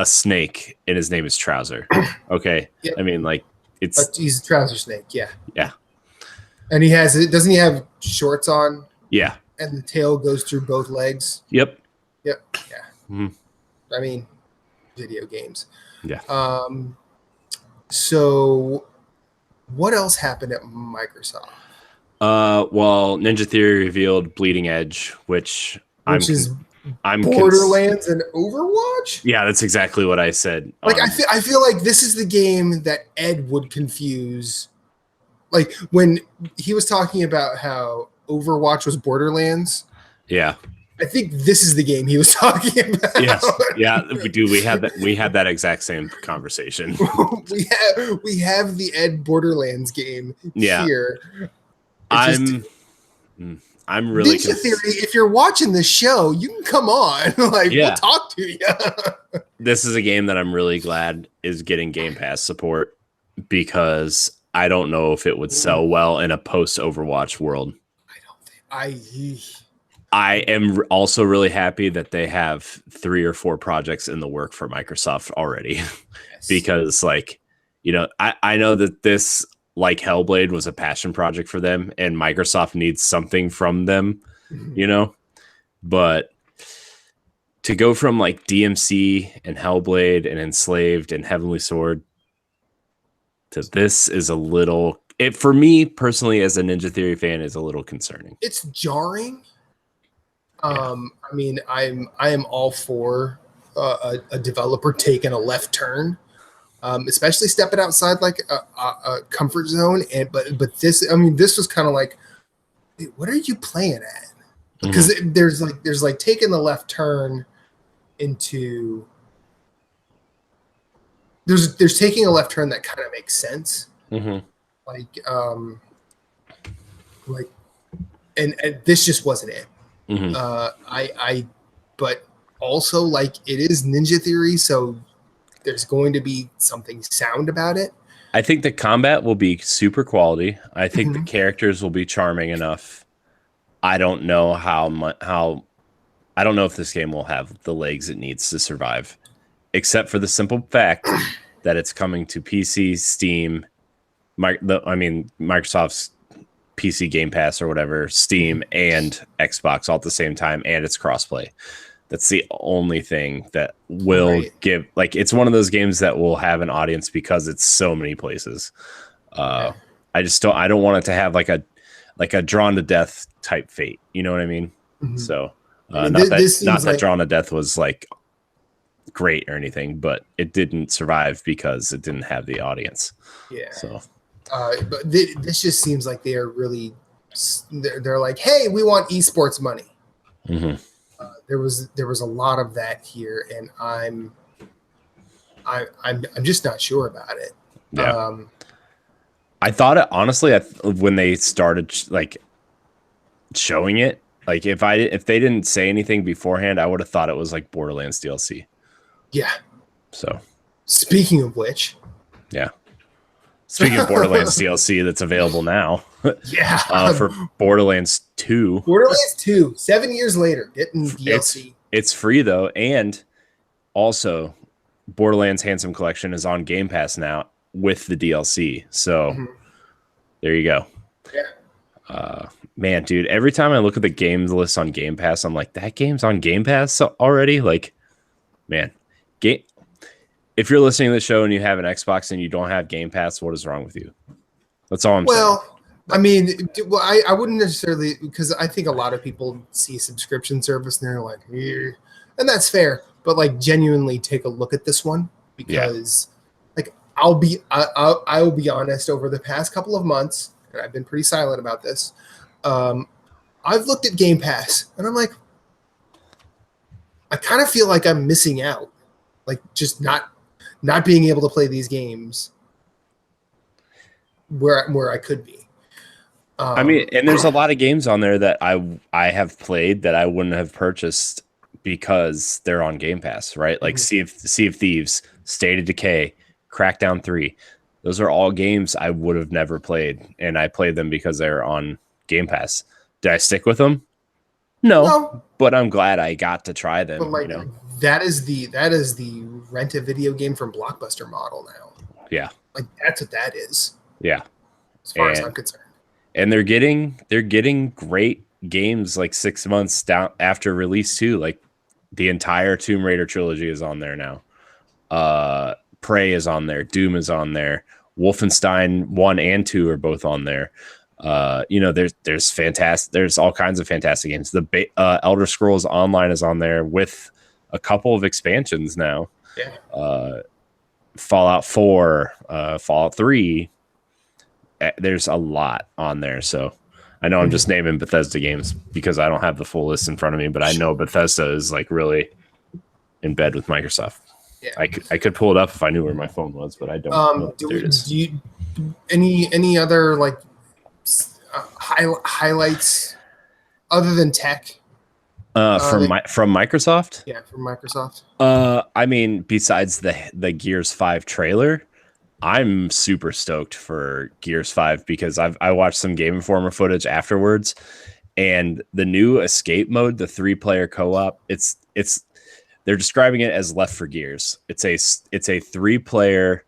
a snake and his name is Trouser. Okay. Yep. I mean, like, he's a trouser snake. Yeah. Yeah. And doesn't he have shorts on? Yeah. And the tail goes through both legs. Yep. Yeah. Mm-hmm. I mean, video games. Yeah. So what else happened at Microsoft? Well, Ninja Theory revealed Bleeding Edge, which is Borderlands and Overwatch. Yeah, that's exactly what I said. Like, I feel like this is the game that Ed would confuse. Like when he was talking about how Overwatch was Borderlands. Yeah. I think this is the game he was talking about. Yes. Yeah, we do. We had that exact same conversation. we have the Ed Borderlands game here. I'm really Ninja Theory. If you're watching this show, you can come on. We'll talk to you. This is a game that I'm really glad is getting Game Pass support, because I don't know if it would sell well in a post Overwatch world. I am also really happy that they have 3 or 4 projects in the work for Microsoft already. Yes. Because, like, you know, I know that this, like Hellblade, was a passion project for them, and Microsoft needs something from them, you know, but to go from like DMC and Hellblade and Enslaved and Heavenly Sword to this is a little, for me personally, as a Ninja Theory fan, is a little concerning. It's jarring. I mean, I am all for a developer taking a left turn, especially stepping outside like a comfort zone. But this, I mean, this was kind of like, wait, what are you playing at? Because there's taking the left turn into there's taking a left turn that kind of makes sense. And this just wasn't it. But also, like, it is Ninja Theory, so there's going to be something sound about it. I think the combat will be super quality. I think the characters will be charming enough. I don't know I don't know if this game will have the legs it needs to survive, except for the simple fact that it's coming to PC, Steam, Microsoft's PC Game Pass or whatever, Steam and Xbox all at the same time, and it's crossplay. That's the only thing that will give, like, it's one of those games that will have an audience because it's so many places. I don't want it to have like a Drawn to Death type fate. You know what I mean? So not that Drawn to Death was like great or anything, but it didn't survive because it didn't have the audience. Yeah. So. But this just seems like they are really, they're like, hey, we want esports money. There was a lot of that here, and I'm just not sure about it. Yeah. I thought it, honestly, when they started like showing it, like if they didn't say anything beforehand, I would have thought it was like Borderlands DLC. Yeah. So speaking of which, speaking of Borderlands DLC that's available now, for Borderlands 2. Borderlands 2, 7 years later, getting DLC. It's free though, and also Borderlands Handsome Collection is on Game Pass now with the DLC. So there you go. Yeah. Man, dude, every time I look at the games list on Game Pass, I'm like, that game's on Game Pass already? Like, man, if you're listening to the show and you have an Xbox and you don't have Game Pass, what is wrong with you? That's all I'm saying. Well, I mean, I wouldn't necessarily, because I think a lot of people see subscription service and they're like, and that's fair. But like, genuinely take a look at this one, because like I will be honest. Over the past couple of months, and I've been pretty silent about this, I've looked at Game Pass and I'm like, I kind of feel like I'm missing out, like just not being able to play these games where I could be. I mean, and there's a lot of games on there that I have played that I wouldn't have purchased because they're on Game Pass, right? Like Sea of Thieves, State of Decay, Crackdown 3. Those are all games I would have never played, and I played them because they're on Game Pass. Did I stick with them? No, but I'm glad I got to try them. But like, that is the rent a video game from Blockbuster model now. Yeah. Like that's what that is. Yeah. As far as I'm concerned. And they're getting great games like 6 months down after release too. Like the entire Tomb Raider trilogy is on there now. Prey is on there. Doom is on there. Wolfenstein 1 and 2 are both on there. There's all kinds of fantastic games. The Elder Scrolls Online is on there with a couple of expansions now. Yeah. Fallout 4, Fallout 3. There's a lot on there. So I know I'm just naming Bethesda games because I don't have the full list in front of me, but I know Bethesda is like really in bed with Microsoft. Yeah. I could pull it up if I knew where my phone was, but I don't. Any other like highlights other than tech from Microsoft? Yeah, from Microsoft. I mean, besides the Gears 5 trailer, I'm super stoked for Gears 5 because I watched some Game Informer footage afterwards, and the new escape mode, the 3-player co-op, it's they're describing it as Left 4 Gears. It's a 3-player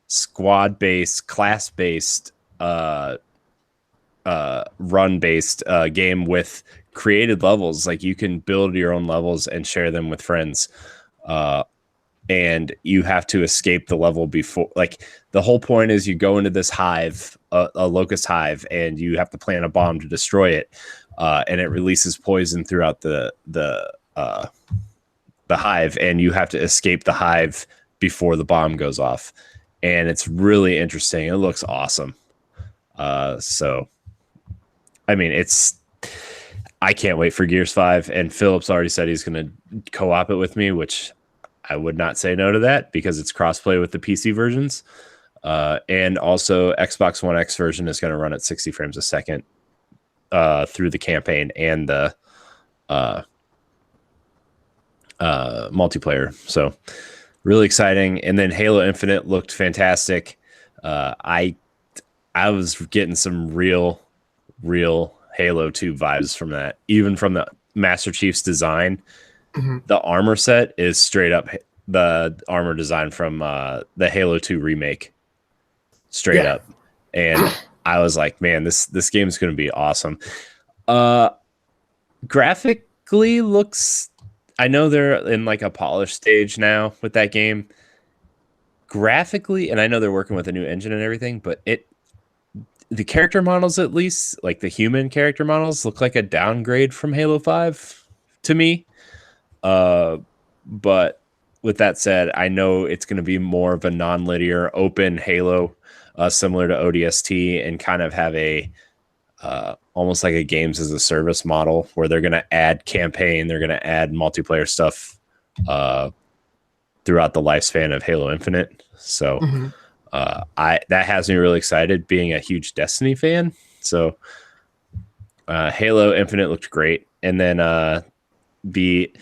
squad-based, class-based, run-based game with created levels. Like you can build your own levels and share them with friends. And you have to escape the level before, like the whole point is you go into this hive, a locust hive, and you have to plant a bomb to destroy it. And it releases poison throughout the hive, and you have to escape the hive before the bomb goes off. And it's really interesting. It looks awesome. So, I mean, I can't wait for Gears 5, and Philip's already said he's going to co-op it with me, which I would not say no to that because it's crossplay with the PC versions. And also Xbox One X version is going to run at 60 frames a second through the campaign and the multiplayer. So really exciting. And then Halo Infinite looked fantastic. I was getting some real Halo 2 vibes from that, even from the Master Chief's design. Mm-hmm. The armor set is straight up the armor design from the Halo 2 remake, straight up. And I was like, man, this game is going to be awesome. Graphically looks, I know they're in like a polished stage now with that game. Graphically, and I know they're working with a new engine and everything, but the character models, at least like the human character models, look like a downgrade from Halo 5 to me. But with that said, I know it's going to be more of a non-linear open Halo, similar to ODST, and kind of have a almost like a games as a service model where they're going to add campaign, they're going to add multiplayer stuff throughout the lifespan of Halo Infinite. So that has me really excited, being a huge Destiny fan. So Halo Infinite looked great, and then the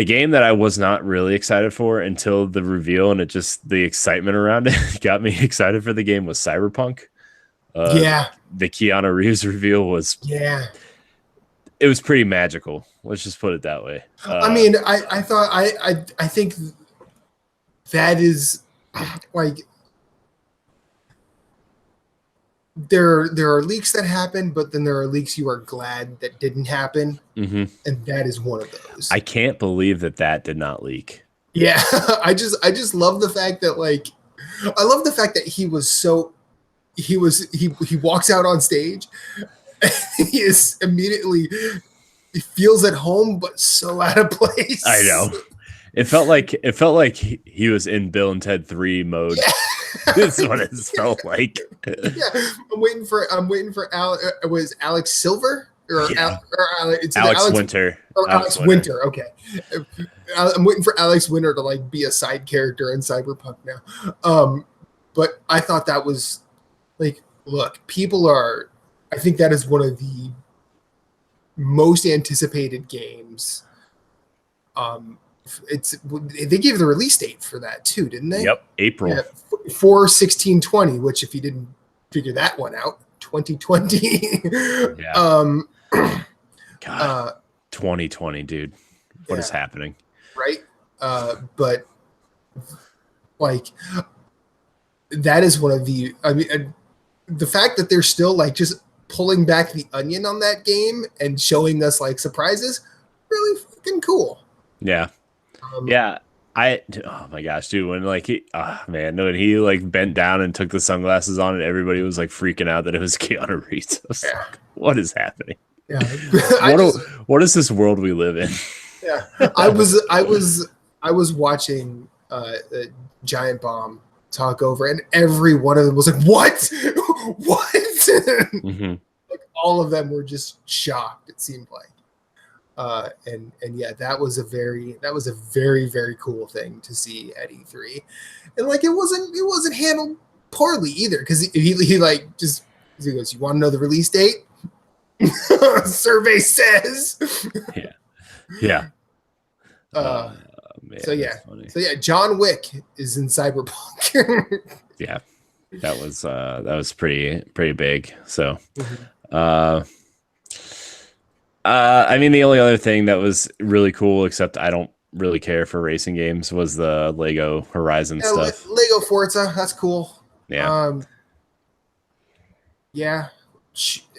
game that I was not really excited for until the reveal, and the excitement around it got me excited for the game, was Cyberpunk. The Keanu Reeves reveal was it was pretty magical. Let's just put it that way. I mean, I think that is like there are leaks that happen, but then there are leaks you are glad that didn't happen, and that is one of those. I can't believe that did not leak. Yeah, I just love the fact that I love the fact that he walks out on stage. He is immediately, he feels at home, but so out of place. I know. It felt like he was in Bill and Ted 3 mode. Yeah. This is what it felt like. Yeah, I'm waiting for was Alex Silver or Alex Winter? Or Alex Winter. Okay, I'm waiting for Alex Winter to be a side character in Cyberpunk now. But I thought that was look, I think that is one of the most anticipated games. They gave the release date for that too, didn't they? Yep, April. Yeah, 4/16/20, which if you didn't figure that one out, 2020. Yeah. God, 2020, dude. What is happening? right? But like that is one of the. I mean, the fact that they're still like just pulling back the onion on that game and showing us like surprises, really fucking cool. Yeah. Yeah. Oh my gosh, dude, when like when he like bent down and took the sunglasses on and everybody was like freaking out that it was Keanu Reeves. I was like, what is happening? Yeah. What is this world we live in? Yeah. I was watching Giant Bomb talk over, and every one of them was like, what? What? Mm-hmm. Like all of them were just shocked, it seemed like. And yeah, that was a very very cool thing to see at E3, and like it wasn't handled poorly either, because he like just he goes, you want to know the release date? Survey says. Yeah. Man, so yeah, John Wick is in Cyberpunk. Yeah, that was pretty big. So. I mean, the only other thing that was really cool, except I don't really care for racing games, was the Lego Horizon stuff. Lego Forza, that's cool. Yeah. Yeah.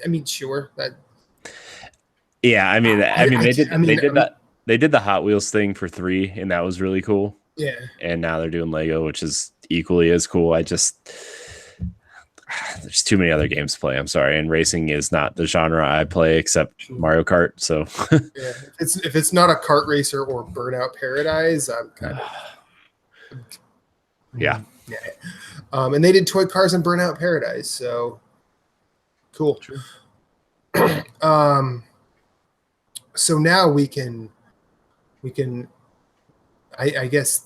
I mean, sure. Yeah, I mean, they did the Hot Wheels thing for 3, and that was really cool. Yeah. And now they're doing Lego, which is equally as cool. There's too many other games to play. I'm sorry, and racing is not the genre I play except Mario Kart. So yeah, if it's not a kart racer or Burnout Paradise, I'm kind of yeah. And they did Toy Cars and Burnout Paradise, so cool. So now we can I guess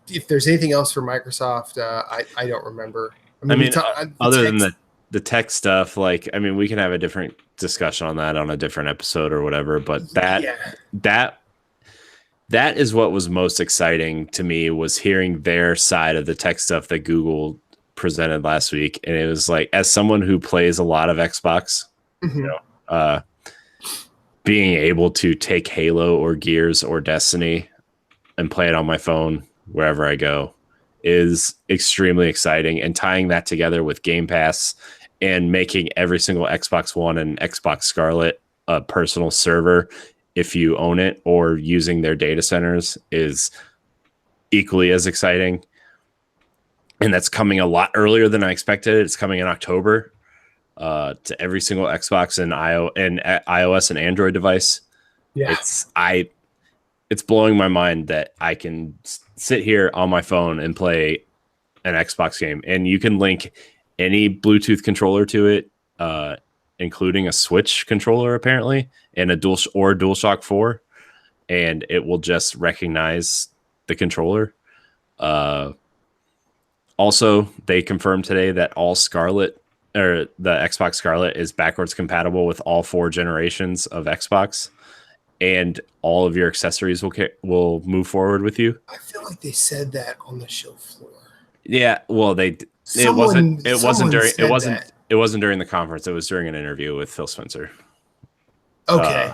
if there's anything else for Microsoft, I don't remember. I mean other than the tech stuff, like, I mean, we can have a different discussion on that on a different episode or whatever, but that is what was most exciting to me, was hearing their side of the tech stuff that Google presented last week. And it was like, as someone who plays a lot of Xbox, being able to take Halo or Gears or Destiny and play it on my phone wherever I go is extremely exciting. And tying that together with Game Pass and making every single Xbox One and Xbox Scarlet a personal server if you own it, or using their data centers, is equally as exciting. And that's coming a lot earlier than I expected. It's coming in October to every single Xbox and iOS and Android device. Yeah. It's blowing my mind that I can sit here on my phone and play an Xbox game, and you can link any Bluetooth controller to it, including a Switch controller apparently, and a DualShock 4, and it will just recognize the controller. Also, they confirmed today that all Scarlet, or the Xbox Scarlet, is backwards compatible with all 4 generations of Xbox, and all of your accessories will move forward with you. I feel like they said that on the show floor. Yeah, well, it wasn't during the conference. It was during an interview with Phil Spencer. Okay.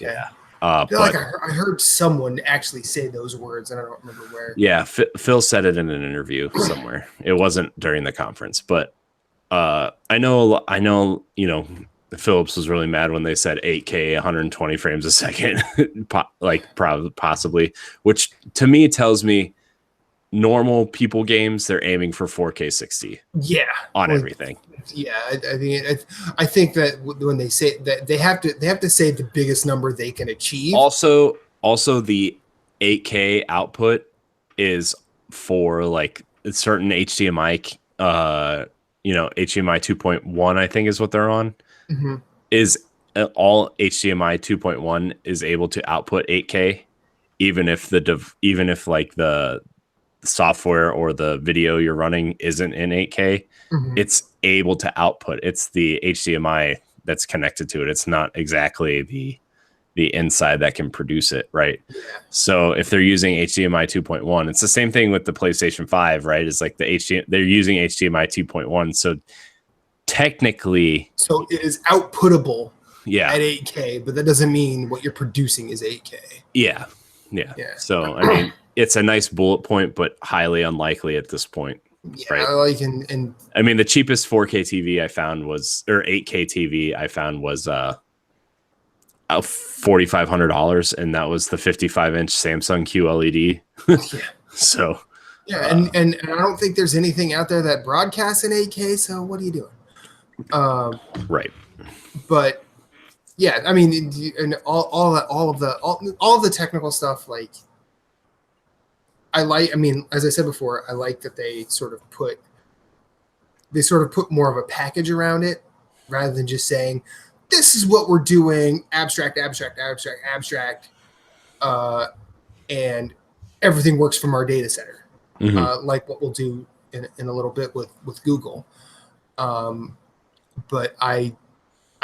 Yeah. I feel like I heard someone actually say those words, and I don't remember where. Yeah, Phil said it in an interview somewhere. It wasn't during the conference, but I know, Phillips was really mad when they said 8K, 120 frames a second, possibly, which to me tells me normal people games, they're aiming for 4K 60. Yeah, on everything. Yeah, I think that when they say that, they have to say the biggest number they can achieve. Also the 8K output is for like certain HDMI, HDMI 2.1, I think is what they're on. Mm-hmm. Is all HDMI 2.1 is able to output 8K, even if the software or the video you're running isn't in 8K. Mm-hmm. It's able to output. It's the HDMI that's connected to it. It's not exactly the inside that can produce it, right? Yeah. So if they're using HDMI 2.1, it's the same thing with the PlayStation 5, right? It's like they're using HDMI 2.1. So technically, it is outputtable. Yeah. at 8K, but that doesn't mean what you're producing is 8K. Yeah. So I mean, it's a nice bullet point, but highly unlikely at this point. Yeah, right? like and I mean, the cheapest 4K TV I found was, or 8K TV I found was $4,500, and that was the 55-inch Samsung QLED. yeah. So Yeah, and I don't think there's anything out there that broadcasts in 8K. So what are you doing? Right. But yeah, I mean, and all of the technical stuff, like I mean, as I said before, I like that they sort of put more of a package around it rather than just saying, this is what we're doing, abstract, and everything works from our data center. Like what we'll do in a little bit with Google. But I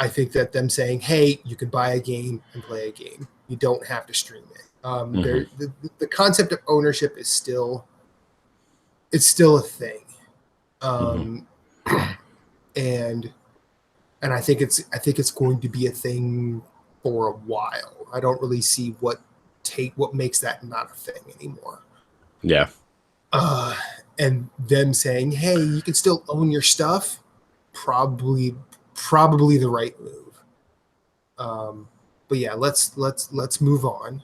think that them saying, hey, you can buy a game and play a game. You don't have to stream it. The concept of ownership is still a thing. And I think it's going to be a thing for a while. I don't really see what makes that not a thing anymore. Yeah. And them saying, hey, you can still own your stuff, probably the right move. But yeah, let's move on.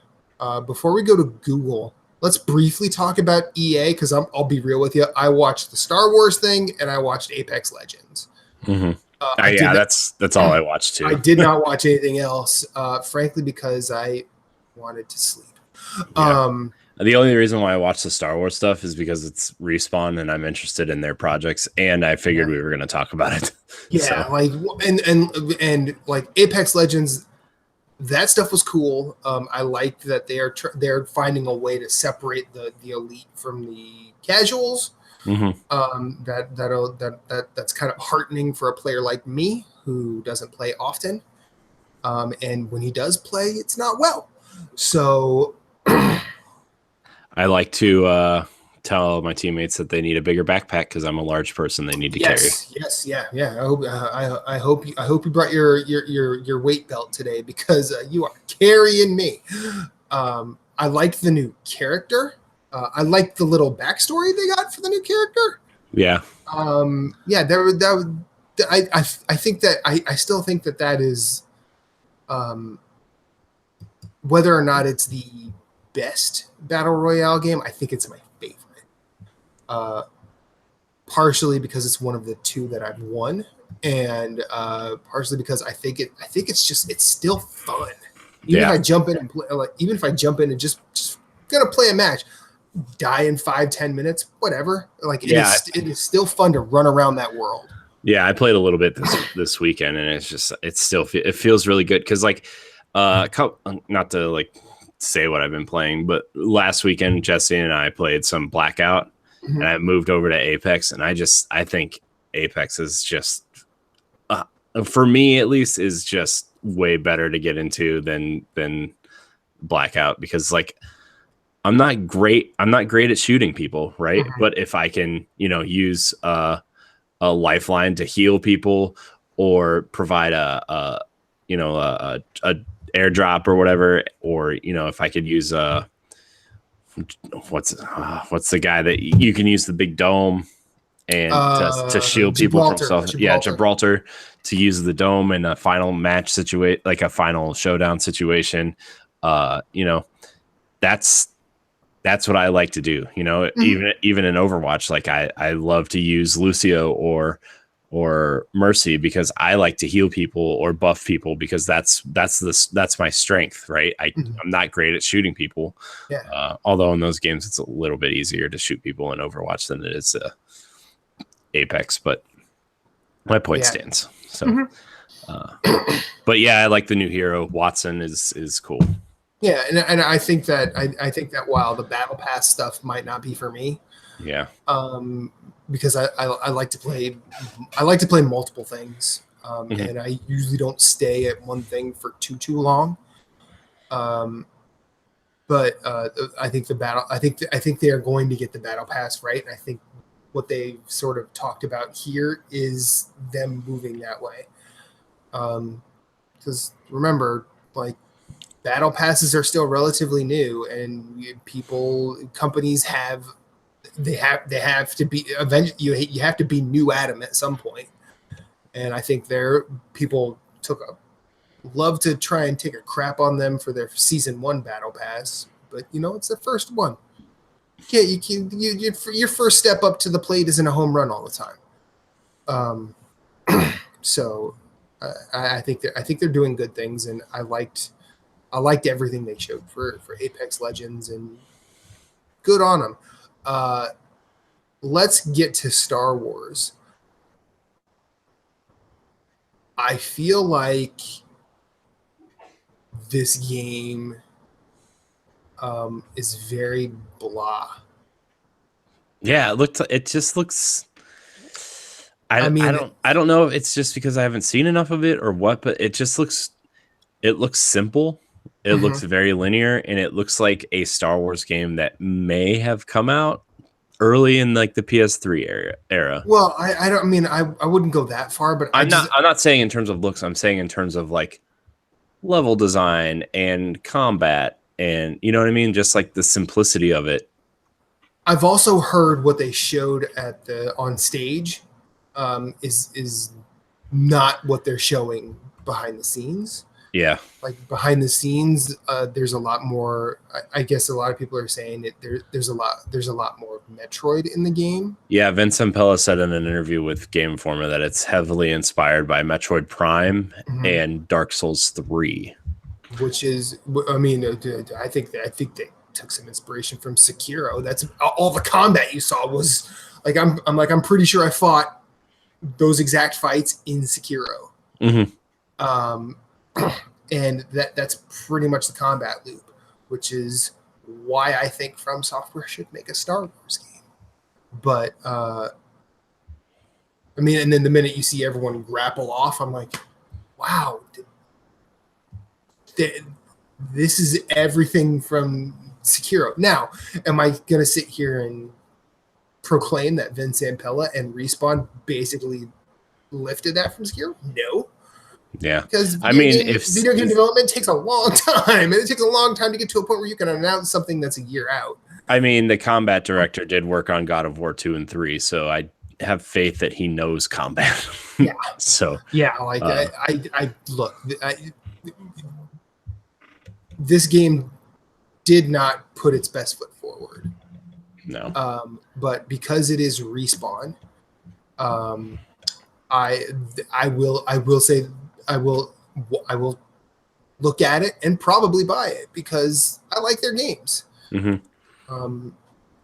Before we go to Google, let's briefly talk about EA, because I'll be real with you. I watched the Star Wars thing and I watched Apex Legends. That's all I watched too. I did not watch anything else, frankly, because I wanted to sleep. Yeah. The only reason why I watched the Star Wars stuff is because it's Respawn and I'm interested in their projects, and I figured we were going to talk about it. Yeah, so. Like and like Apex Legends, that stuff was cool. I liked that they're finding a way to separate the elite from the casuals. That's kind of heartening for a player like me who doesn't play often, and when he does play, it's not well. So I like to tell my teammates that they need a bigger backpack because I'm a large person they need to carry. Yes, yeah. I hope you brought your weight belt today, because you are carrying me. I like the new character. I like the little backstory they got for the new character. Yeah. I think that I still think that is, whether or not it's the best battle royale game, I think it's my favorite. Partially because it's one of the two that I've won, and partially because I think it's still fun. Even if I jump in and play, even if I jump in and just gonna play a match, die in 5-10 minutes, whatever. Like it is still fun to run around that world. Yeah, I played a little bit this weekend, and it feels really good because not to like say what I've been playing, but last weekend Jesse and I played some Blackout, and I moved over to Apex, and I think Apex is just for me at least is just way better to get into than Blackout, because like I'm not great at shooting people, right? But if I can, use a lifeline to heal people, or provide a airdrop or whatever, or if I could use what's the guy that you can use the big dome and to shield people from stuff. Yeah, Gibraltar, to use the dome in a final match situation, like a final showdown situation. That's what I like to do. Even in Overwatch, like I love to use Lucio or Mercy, because I like to heal people or buff people, because that's my strength, right? I'm not great at shooting people. Yeah. Although in those games it's a little bit easier to shoot people in Overwatch than it is Apex, but my point stands. So, but yeah, I like the new hero. Watson is cool. Yeah, and I think that while the battle pass stuff might not be for me, because I like to play multiple things, and I usually don't stay at one thing for too long. But I think they are going to get the battle pass right, and I think what they sort of talked about here is them moving that way. because remember, like, battle passes are still relatively new, and companies have to be you have to be new at them at some point. And I think people love to try and take a crap on them for their season 1 battle pass, but it's their first one. Your first step up to the plate isn't a home run all the time. So I think they're doing good things, and I liked everything they showed for Apex Legends, and good on them. Let's get to Star Wars. I feel like this game is very blah. Yeah, it just looks. I don't know if it's just because I haven't seen enough of it or what, but it just looks. It looks simple. It looks very linear, and it looks like a Star Wars game that may have come out early in like the PS3 era. Well, I wouldn't go that far, but I'm not saying in terms of looks. I'm saying in terms of like level design and combat, and you know what I mean, just like the simplicity of it. I've also heard what they showed on stage is not what they're showing behind the scenes. Yeah, like behind the scenes, there's a lot more. I guess a lot of people are saying that there's a lot more Metroid in the game. Yeah, Vince Zampella said in an interview with Game Informer that it's heavily inspired by Metroid Prime and Dark Souls 3, which is, I think they took some inspiration from Sekiro. That's all the combat you saw was like I'm pretty sure I fought those exact fights in Sekiro. And that's pretty much the combat loop, which is why I think From Software should make a Star Wars game. But and then the minute you see everyone grapple off, I'm like, wow, this is everything from Sekiro. Now, am I gonna sit here and proclaim that Vince Zampella and Respawn basically lifted that from Sekiro? No. Yeah, because video game development takes a long time, and it takes a long time to get to a point where you can announce something that's a year out. I mean, the combat director did work on God of War 2 and 3, so I have faith that he knows combat. Yeah. So yeah, this game did not put its best foot forward. No. But because it is Respawn, I will say I will look at it and probably buy it because I like their games. And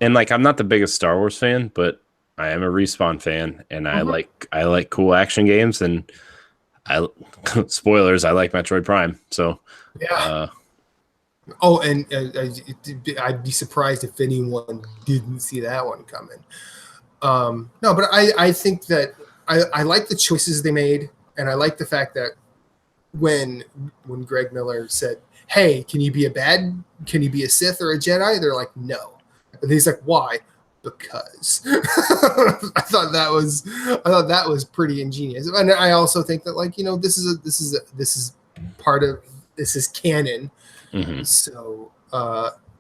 like, I'm not the biggest Star Wars fan, but I am a Respawn fan, and I like cool action games, and spoilers, I like Metroid Prime. So yeah. And I'd be surprised if anyone didn't see that one coming. No, but I think that I like the choices they made, and I like the fact that when Greg Miller said, "Hey, can you be a Sith or a Jedi?" They're like, "No." And he's like, "Why?" Because I thought that was pretty ingenious, and I also think that this is canon, so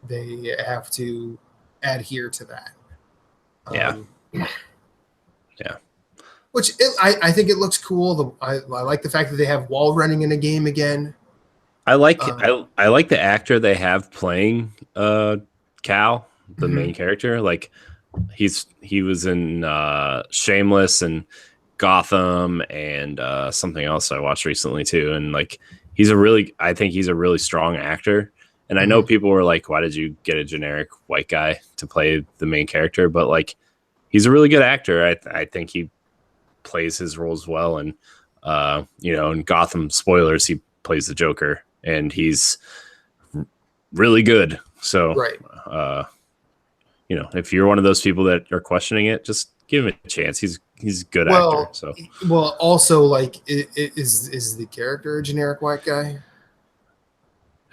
they have to adhere to that. Yeah. Which I think it looks cool. I like the fact that they have wall running in a game again. I like the actor they have playing Cal, the main character. Like he was in Shameless and Gotham and something else I watched recently too. And like I think he's a really strong actor. And I know people were like, "Why did you get a generic white guy to play the main character?" But like, he's a really good actor. I think he plays his roles well, and in Gotham, spoilers, he plays the Joker, and he's really good. So right. If you're one of those people that are questioning it, just give him a chance. He's a good actor. So also, like, is the character a generic white guy?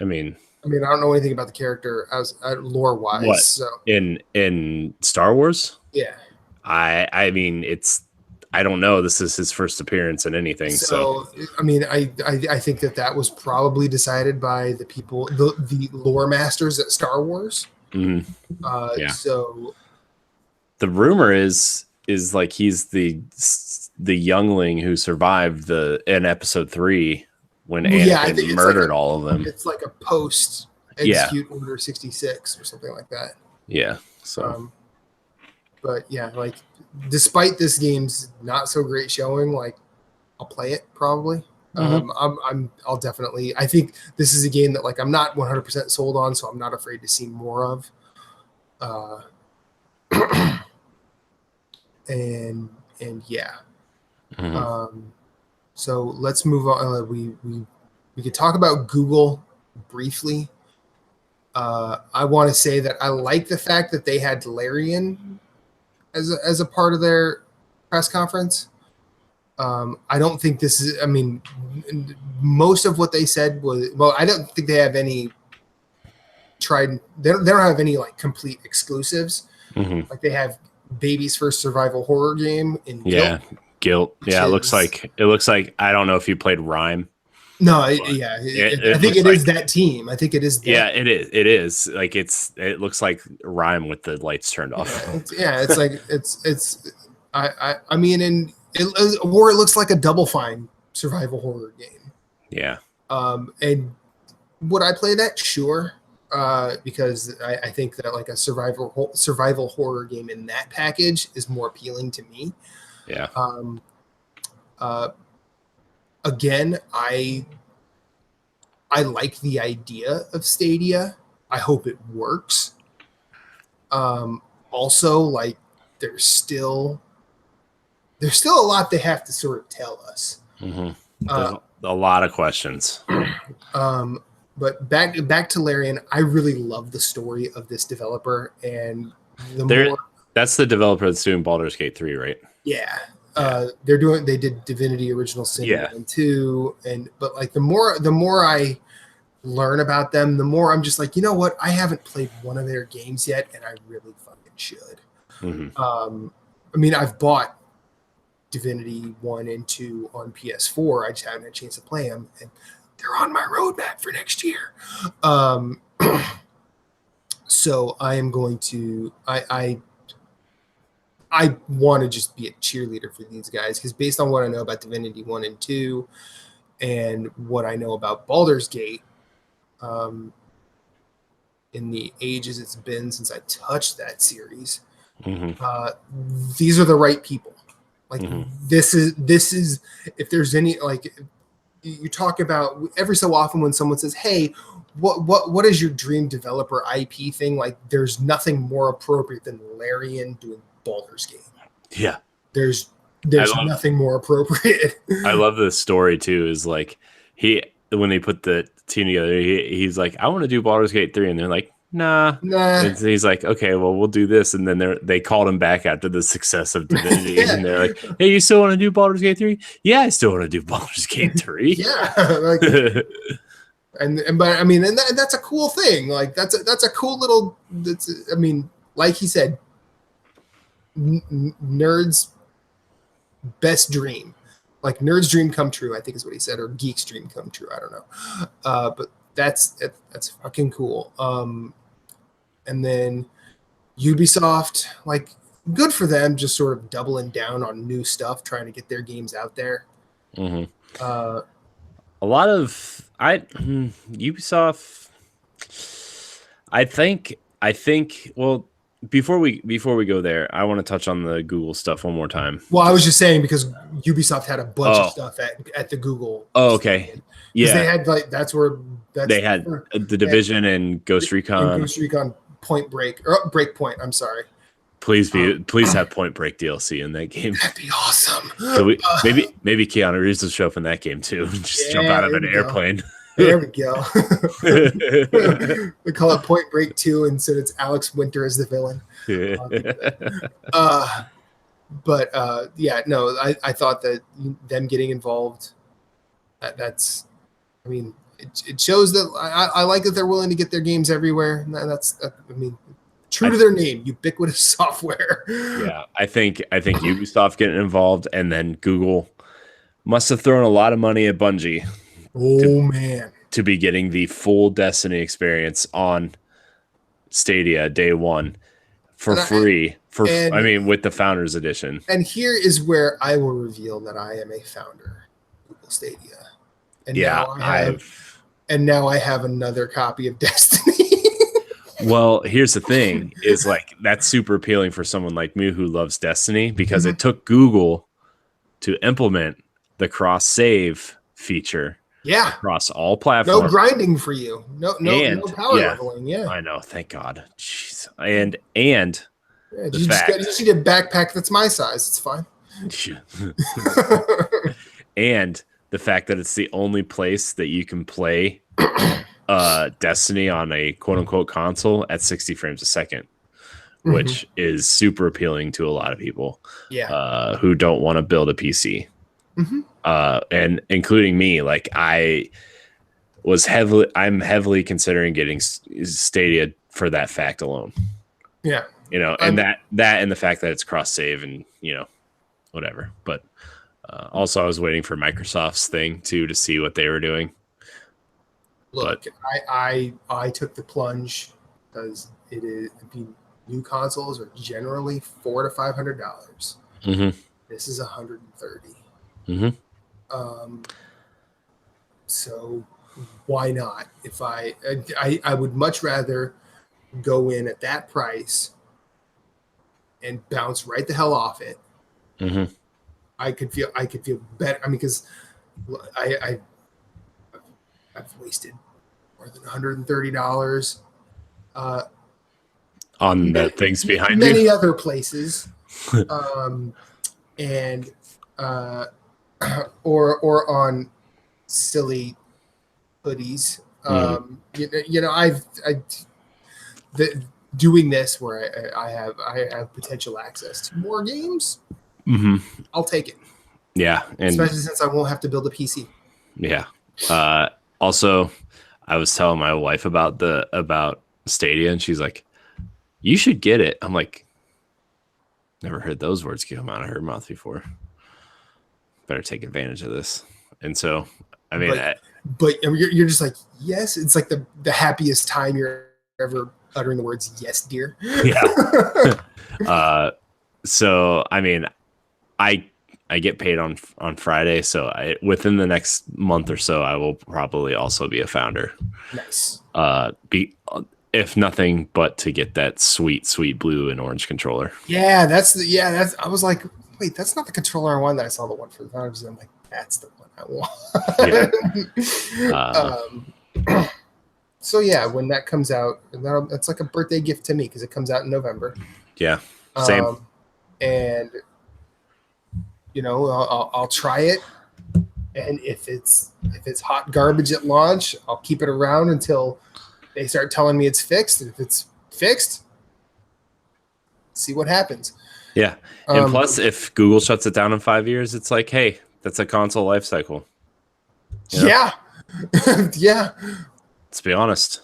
I mean, I don't know anything about the character as lore wise. What? So In Star Wars, yeah, I mean, I don't know. This is his first appearance in anything. So I mean, I think that was probably decided by the people, the lore masters at Star Wars. yeah. So the rumor is like he's the youngling who survived in episode 3 when Anakin murdered all of them. It's like a post execute Order 66 or something like that. Yeah. So, but yeah, like despite this game's not so great showing, like I'll play it probably. I'll definitely. I think this is a game that like I'm not 100% sold on, so I'm not afraid to see more of. And yeah. So let's move on. We could talk about Google briefly. I want to say that I like the fact that they had Larian as a part of their press conference. I don't think this is. I mean, most of what they said was. Well, I don't think they have any tried. They don't have any like complete exclusives. Like they have Baby's first survival horror game in Guilt. Yeah, it looks like I don't know if you played Rhyme. No, I think it is that team. I think it is. Yeah, it is. It is like it looks like Rhyme with the lights turned off. It's like it's. I mean, it looks like a Double Fine survival horror game. Yeah. And would I play that? Sure. Because I think that like a survival horror game in that package is more appealing to me. Yeah. Again, I like the idea of Stadia. I hope it works. Also, like there's still a lot they have to sort of tell us. There's a lot of questions. But back to Larian, I really love the story of this developer, and that's the developer that's doing Baldur's Gate 3, right? Yeah. They did Divinity Original Sin 1 and 2, but like the more I learn about them, the more I'm just like, you know what? I haven't played one of their games yet, and I really fucking should. I mean, I've bought Divinity 1 and 2 on PS4. I just haven't had a chance to play them, and they're on my roadmap for next year. So I am going to I want to just be a cheerleader for these guys because based on what I know about Divinity 1 and 2 and what I know about Baldur's Gate, in the ages it's been since I touched that series, these are the right people. Like this is if there's any like you talk about every so often when someone says, "Hey, what is your dream developer IP thing?" Like there's nothing more appropriate than Larian doing Baldur's Gate. Yeah. There's nothing more appropriate. I love this story too, is like when they put the team together, he's like, I want to do Baldur's Gate 3, and they're like, nah. And he's like, okay, well, we'll do this. And then they called him back after the success of Divinity, and they're like, hey, you still want to do Baldur's Gate 3? Yeah, I still want to do Baldur's Gate 3. Yeah. Like, but I mean, and that's a cool thing. Like that's a cool little. I mean, like he said, nerds' best dream, like nerds' dream come true, I think is what he said, or geek's dream come true. I don't know, but that's fucking cool. And then Ubisoft, like, good for them, just sort of doubling down on new stuff, trying to get their games out there. A lot of Ubisoft. I think. Well, before we go there, I want to touch on the Google stuff one more time. Well, I was just saying because Ubisoft had a bunch of stuff at the Google. Oh, okay. Yeah, they had like they had the Division and Ghost Recon. And Ghost Recon Point Break or Breakpoint. I'm sorry. Please have Point Break DLC in that game. That'd be awesome. So maybe Keanu Reeves will show up in that game too. Just jump out of an airplane. There we go. We call it Point Break 2, and so it's Alex Winter as the villain. I thought that them getting involved, it shows that I like that they're willing to get their games everywhere. True to their name, ubiquitous software. Yeah, I think Ubisoft getting involved, and then Google must have thrown a lot of money at Bungie. Man, to be getting the full Destiny experience on Stadia day one for free. With the Founders Edition. And here is where I will reveal that I am a founder of Google Stadia. And now I have another copy of Destiny. Well, here's the thing: is like that's super appealing for someone like me who loves Destiny because it took Google to implement the cross save feature. Yeah, across all platforms. No grinding for you. No power leveling. Yeah, I know. Thank God. Jeez. And you just need a backpack that's my size. It's fine. And the fact that it's the only place that you can play Destiny on a quote unquote console at 60 frames a second, which is super appealing to a lot of people. Yeah, who don't want to build a PC. And including me, like I'm heavily considering getting Stadia for that fact alone. Yeah, and that and the fact that it's cross save and whatever. But also, I was waiting for Microsoft's thing too to see what they were doing. Look, I took the plunge because new consoles are generally $400 to $500. This is $130. So why not? If I would much rather go in at that price and bounce right the hell off it. I could feel better. I mean, because I've wasted more than $130 on the things behind many other places, and or on silly hoodies. Doing this where I have potential access to more games. I'll take it. Yeah, and especially since I won't have to build a PC. Yeah. Also, I was telling my wife about Stadia, and she's like, "You should get it." I'm like, never heard those words come out of her mouth before. Better take advantage of this. And so, I mean, but you're just like, yes. It's like the happiest time you're ever uttering the words, "Yes, dear." Yeah. So, I mean, I get paid on Friday, so within the next month or so, I will probably also be a founder. Nice. If nothing but to get that sweet blue and orange controller. Yeah, that's. I was like, wait, that's not the controller I want. That I saw the one for the founders. I'm like, that's the one I want. So yeah, when that comes out, that's like a birthday gift to me because it comes out in November. Yeah, same. And I'll try it, and if it's hot garbage at launch, I'll keep it around until they start telling me it's fixed. And if it's fixed, see what happens. Yeah, and plus, if Google shuts it down in 5 years, it's like, hey, that's a console life cycle. Yeah, yeah. Let's be honest.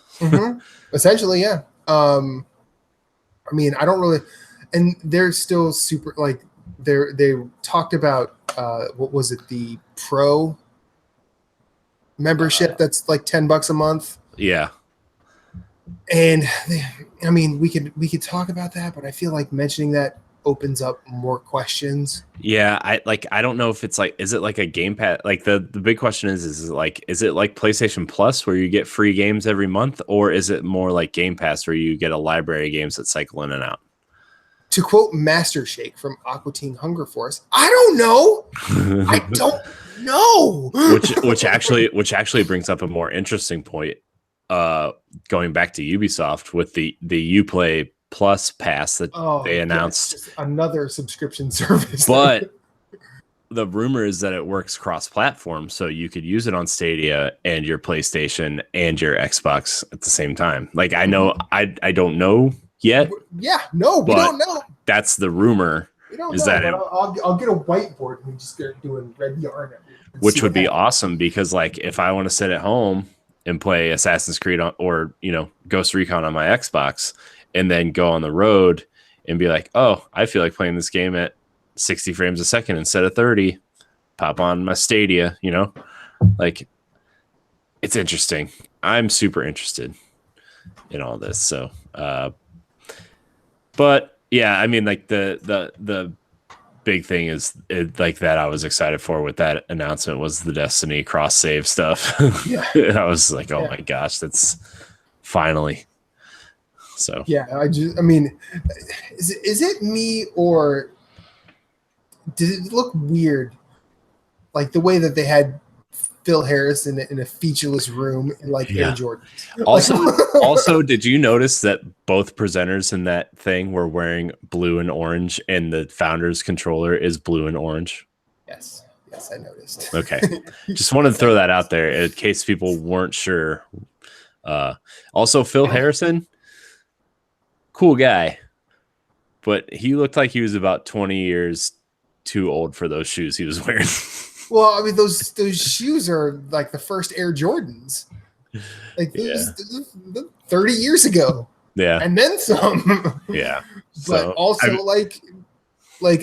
Essentially, yeah. I mean, I don't really, and they're still super like. They talked about what was it, the Pro membership that's like $10 a month. Yeah. And we could talk about that, but I feel like mentioning that opens up more questions. Yeah, I don't know if it's like, is it like a Game Pass? Like the big question is it like PlayStation Plus where you get free games every month, or is it more like Game Pass where you get a library of games that cycle in and out? To quote Master Shake from Aqua Teen Hunger Force, I don't know. I don't know. which actually brings up a more interesting point. Going back to Ubisoft with the Uplay Plus pass that they announced. Yes, another subscription service. But the rumor is that it works cross-platform, so you could use it on Stadia and your PlayStation and your Xbox at the same time. Like I know, I don't know yet. Yeah, no, we don't know. That's the rumor. We don't know. I'll get a whiteboard and we just start doing red yarn. Which would be awesome because, like, if I want to sit at home and play Assassin's Creed or Ghost Recon on my Xbox, and then go on the road and be like, oh, I feel like playing this game at 60 frames a second instead of 30. Pop on my Stadia, like it's interesting. I'm super interested in all this. So, but yeah, I mean, like the big thing is like that I was excited for with that announcement was the Destiny cross save stuff. Yeah. I was like, oh my gosh, that's finally. So yeah, I mean, is it me or did it look weird? Like the way that they had Phil Harris in a featureless room in like Air Jordan. Also, did you notice that both presenters in that thing were wearing blue and orange, and the founder's controller is blue and orange? Yes, I noticed. Okay, just wanted to throw that out there in case people weren't sure. Also, Phil Harrison, cool guy, but he looked like he was about 20 years too old for those shoes he was wearing. Well, I mean, those shoes are like the first Air Jordans, like those 30 years ago. Yeah, and then some. Yeah, but also like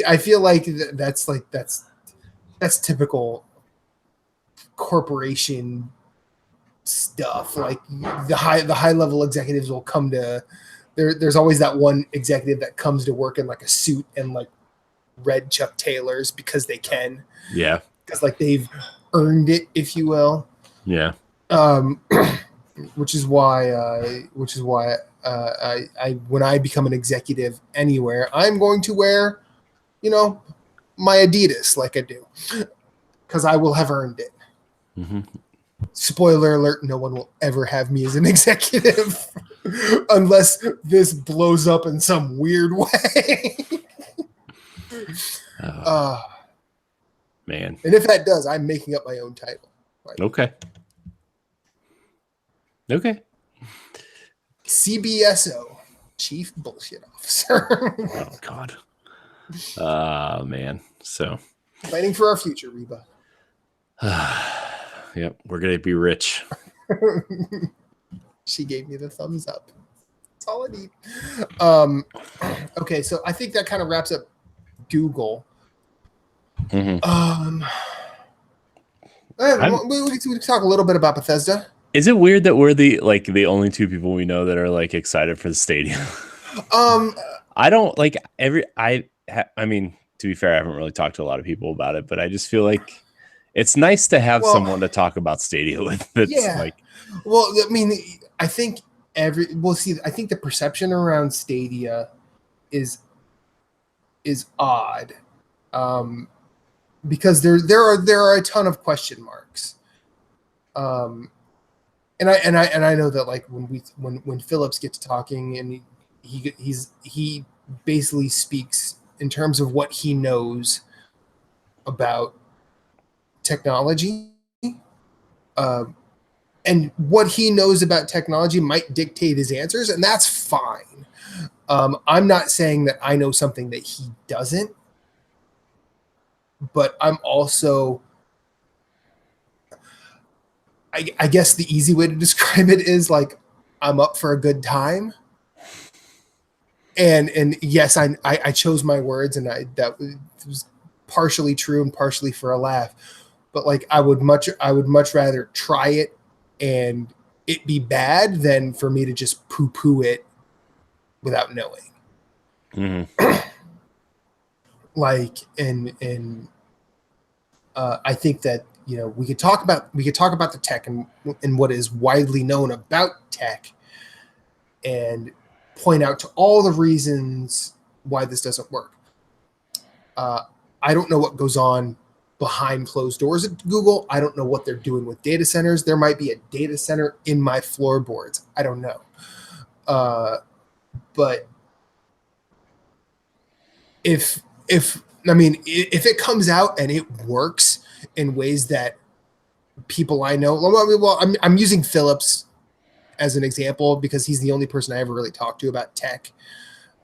I feel like that's typical corporation stuff. Like the high level executives will come to there's always that one executive that comes to work in like a suit and like red Chuck Taylors because they can. Yeah. Because like they've earned it, if you will. Yeah. Which is why I when I become an executive anywhere, I'm going to wear, my Adidas like I do, because I will have earned it. Mm-hmm. Spoiler alert: no one will ever have me as an executive unless this blows up in some weird way. Man. And if that does, I'm making up my own title. Like, okay. CBSO, Chief Bullshit Officer. Oh, God. Man. So. Fighting for our future, Reba. Yep. We're going to be rich. She gave me the thumbs up. That's all I need. Okay, so I think that kind of wraps up Google. Mm-hmm. We can talk a little bit about Bethesda. Is it weird that we're the only two people we know that are like excited for the Stadia? I don't like I mean, to be fair, I haven't really talked to a lot of people about it, but I just feel like it's nice to have someone to talk about Stadia with. Well, I mean, I think I think the perception around Stadia is odd. Because there are a ton of question marks, and I know that like when Phillips gets talking and he basically speaks in terms of what he knows about technology, and what he knows about technology might dictate his answers, and that's fine. I'm not saying that I know something that he doesn't. But I'm also, I guess the easy way to describe it is like I'm up for a good time. And yes, I chose my words, and that was partially true and partially for a laugh. But like I would much rather try it and it be bad than for me to just poo-poo it without knowing. Mm-hmm. Like and I think that we could talk about the tech and what is widely known about tech, and point out to all the reasons why this doesn't work. I don't know what goes on behind closed doors at Google. I don't know what they're doing with data centers. There might be a data center in my floorboards. I don't know. But if it comes out and it works in ways that people I know, I'm using Phillips as an example because he's the only person I ever really talked to about tech.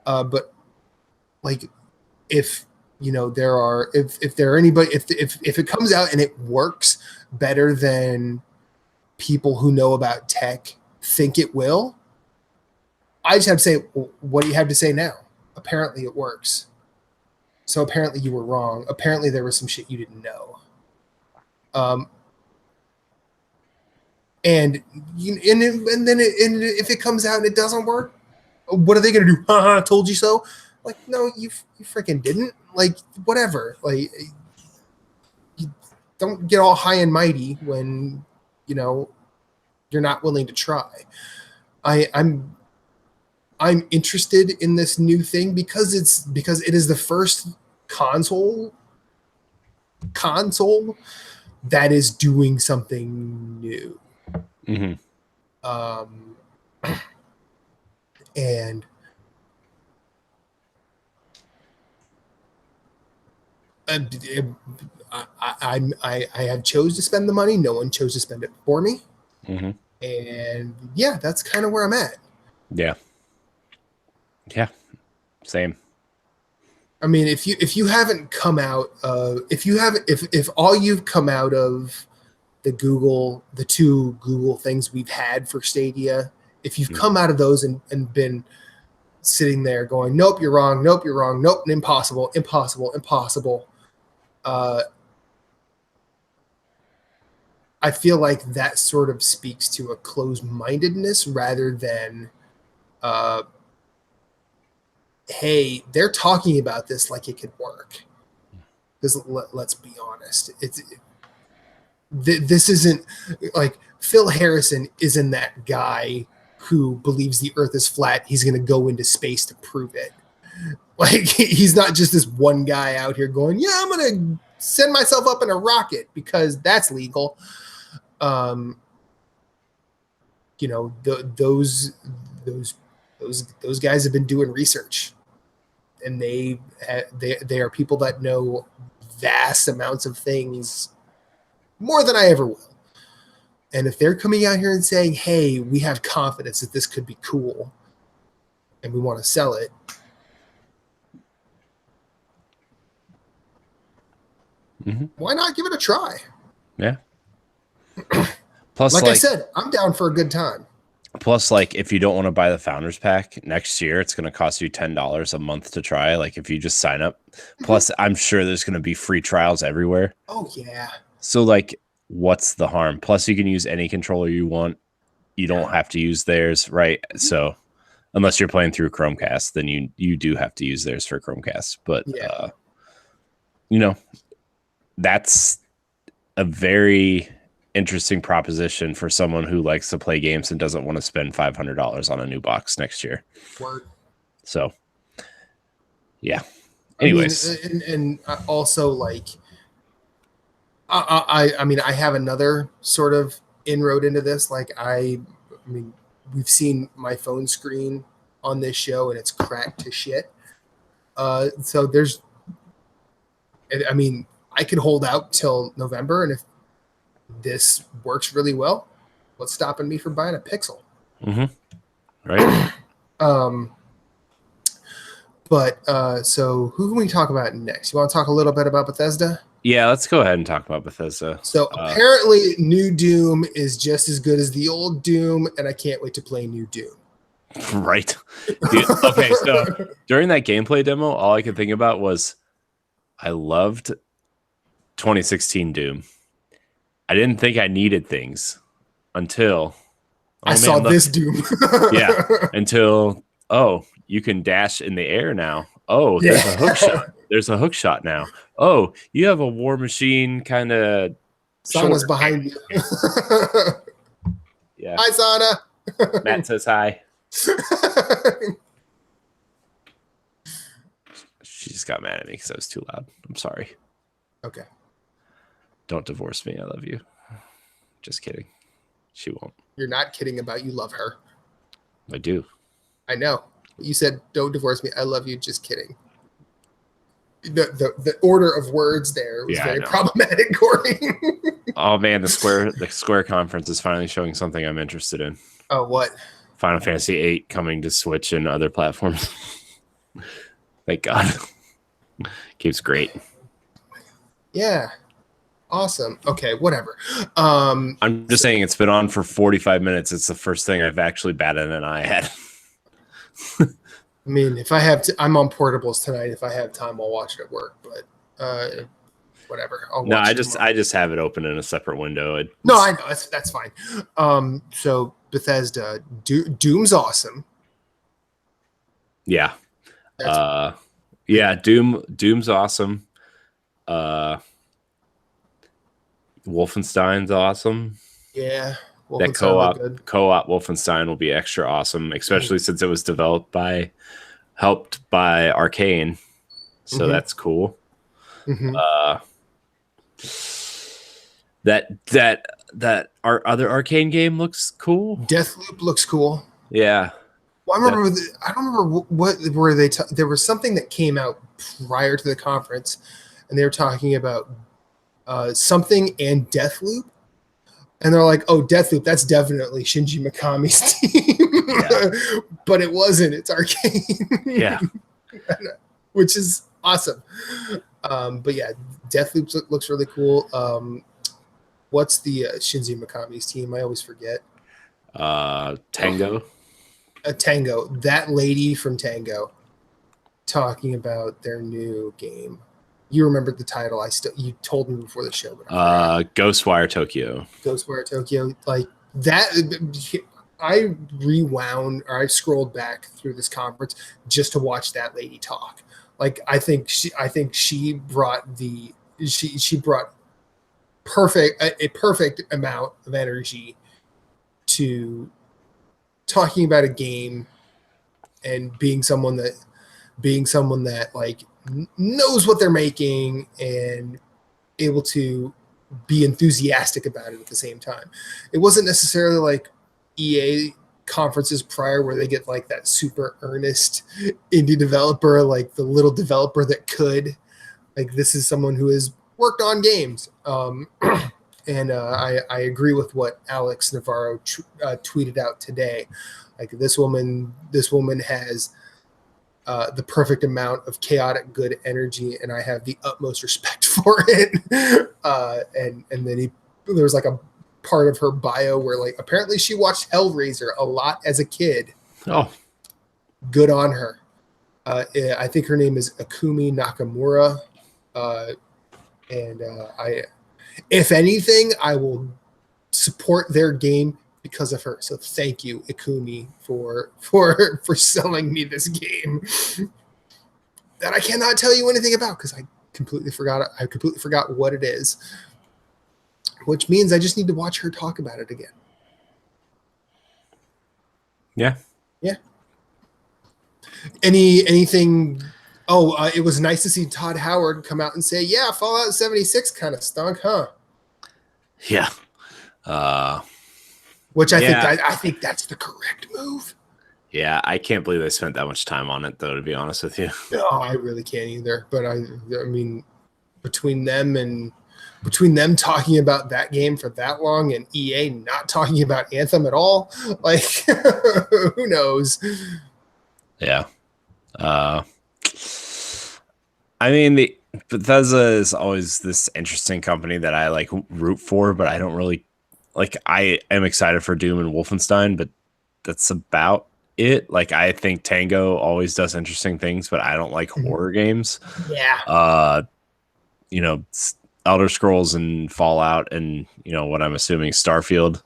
But like, if there are anybody, if it comes out and it works better than people who know about tech think it will, I just have to say, well, what do you have to say now? Apparently it works. So apparently you were wrong. Apparently there was some shit you didn't know. And then if it comes out and it doesn't work, what are they going to do? Haha, told you so. Like, no, you freaking didn't. Like, whatever. Like, you don't get all high and mighty when you're not willing to try. I'm interested in this new thing because it is the first console that is doing something new. Mm-hmm. And I have chose to spend the money. No one chose to spend it for me. Mm-hmm. And yeah, that's kind of where I'm at. Yeah. Same. I mean, if you haven't come out if all you've come out of the two Google things we've had for Stadia, if you've come out of those and been sitting there going, nope, you're wrong, nope, impossible. I feel like that sort of speaks to a closed-mindedness rather than, hey, they're talking about this like it could work. Because let's be honest, this isn't like Phil Harrison isn't that guy who believes the Earth is flat. He's going to go into space to prove it. Like, he's not just this one guy out here going, yeah, I'm going to send myself up in a rocket because that's legal. Those guys have been doing research, and they are people that know vast amounts of things, more than I ever will. And if they're coming out here and saying, hey, we have confidence that this could be cool and we want to sell it, why not give it a try? Yeah. Plus, like I said, I'm down for a good time. Plus, like, if you don't want to buy the Founders Pack next year, it's going to cost you $10 a month to try. Like, if you just sign up. Plus, I'm sure there's going to be free trials everywhere. Oh, yeah. So, like, what's the harm? Plus, you can use any controller you want. You don't have to use theirs, right? So, unless you're playing through Chromecast, then you do have to use theirs for Chromecast. But, that's a very interesting proposition for someone who likes to play games and doesn't want to spend $500 on a new box next year. Word. So, yeah. Anyways, and also, like, I mean, I have another sort of inroad into this. Like, I mean, we've seen my phone screen on this show, and it's cracked to shit. So there's, I mean, I could hold out till November, and if this works really well, what's stopping me from buying a Pixel? Right. So who can we talk about next? You want to talk a little bit about Bethesda? Yeah, let's go ahead and talk about Bethesda. So apparently new Doom is just as good as the old Doom, and I can't wait to play new Doom. Right. Dude, okay, so during that gameplay demo, all I could think about was I loved 2016 Doom. I didn't think I needed things until I saw this Doom. Yeah. Until, you can dash in the air now. Oh, there's a hook shot. There's a hook shot now. Oh, you have a War Machine kind of. Sauna's behind you. Yeah. Hi, Sauna. Matt says hi. She just got mad at me because I was too loud. I'm sorry. Okay. Don't divorce me. I love you. Just kidding. She won't. You're not kidding about you love her. I do. I know. You said, don't divorce me. I love you. Just kidding. The order of words there was very problematic, Corey. Oh, man. The Square conference is finally showing something I'm interested in. Oh, what? Final Fantasy VIII coming to Switch and other platforms. Thank God. Keeps great. Yeah. Awesome. Okay, whatever. I'm just saying it's been on for 45 minutes. It's the first thing I've actually batted an eye at. I mean, if I have to, I'm on portables tonight. If I have time, I'll watch it at work. But whatever, I'll No, watch I it just tomorrow. I just have it open in a separate window. No, I know that's fine. So Bethesda, Doom's awesome. Yeah. That's Yeah, Doom's awesome. Wolfenstein's awesome. yeah. That Wolfenstein looked co-op good. co-op Wolfenstein will be extra awesome, especially since it was helped by Arcane. So Mm-hmm. that's cool. Mm-hmm. That our other Arcane game looks cool. Deathloop looks cool. Yeah. Well, I remember. I don't remember what were they. There was something that came out prior to the conference, and they were talking about something and Deathloop, and they're like, "Oh, Deathloop, that's definitely Shinji Mikami's team," Yeah. but it wasn't. It's Arcane. Yeah. Which is awesome. But yeah, Deathloop looks really cool. What's the Shinji Mikami's team? I always forget. Tango. Tango, that lady from Tango, talking about their new game. You remembered the title. You told me before the show, but Ghostwire Tokyo. Ghostwire Tokyo, like that. I rewound or I scrolled back through this conference just to watch that lady talk. Like I think she brought she brought a perfect amount of energy to talking about a game and being someone that like knows what they're making and able to be enthusiastic about it at the same time. It wasn't necessarily like EA conferences prior where they get like that super earnest indie developer, like the little developer that could. Like this is someone who has worked on games. And I agree with what Alex Navarro tweeted out today. Like this woman has the perfect amount of chaotic good energy, and I have the utmost respect for it. And then there was like a part of her bio where like apparently she watched Hellraiser a lot as a kid. Oh, good on her. I think her name is Akumi Nakamura, and if anything, I will support their game because of her. So thank you, Ikumi, for selling me this game that I cannot tell you anything about because I completely forgot it. I completely forgot what it is, which means I just need to watch her talk about it again. Yeah. Yeah. Anything? Oh, it was nice to see Todd Howard come out and say, "Yeah, Fallout 76 kind of stunk, huh?" Yeah. Which I think that's the correct move. Yeah, I can't believe they spent that much time on it, though. To be honest with you, no, I really can't either. But I mean, between them talking about that game for that long and EA not talking about Anthem at all, like who knows? Yeah. I mean, Bethesda is always this interesting company that I like root for, but I don't really like. I am excited for Doom and Wolfenstein, but that's about it. Like, I think Tango always does interesting things, but I don't like horror games. Yeah. Elder Scrolls and Fallout and what I'm assuming Starfield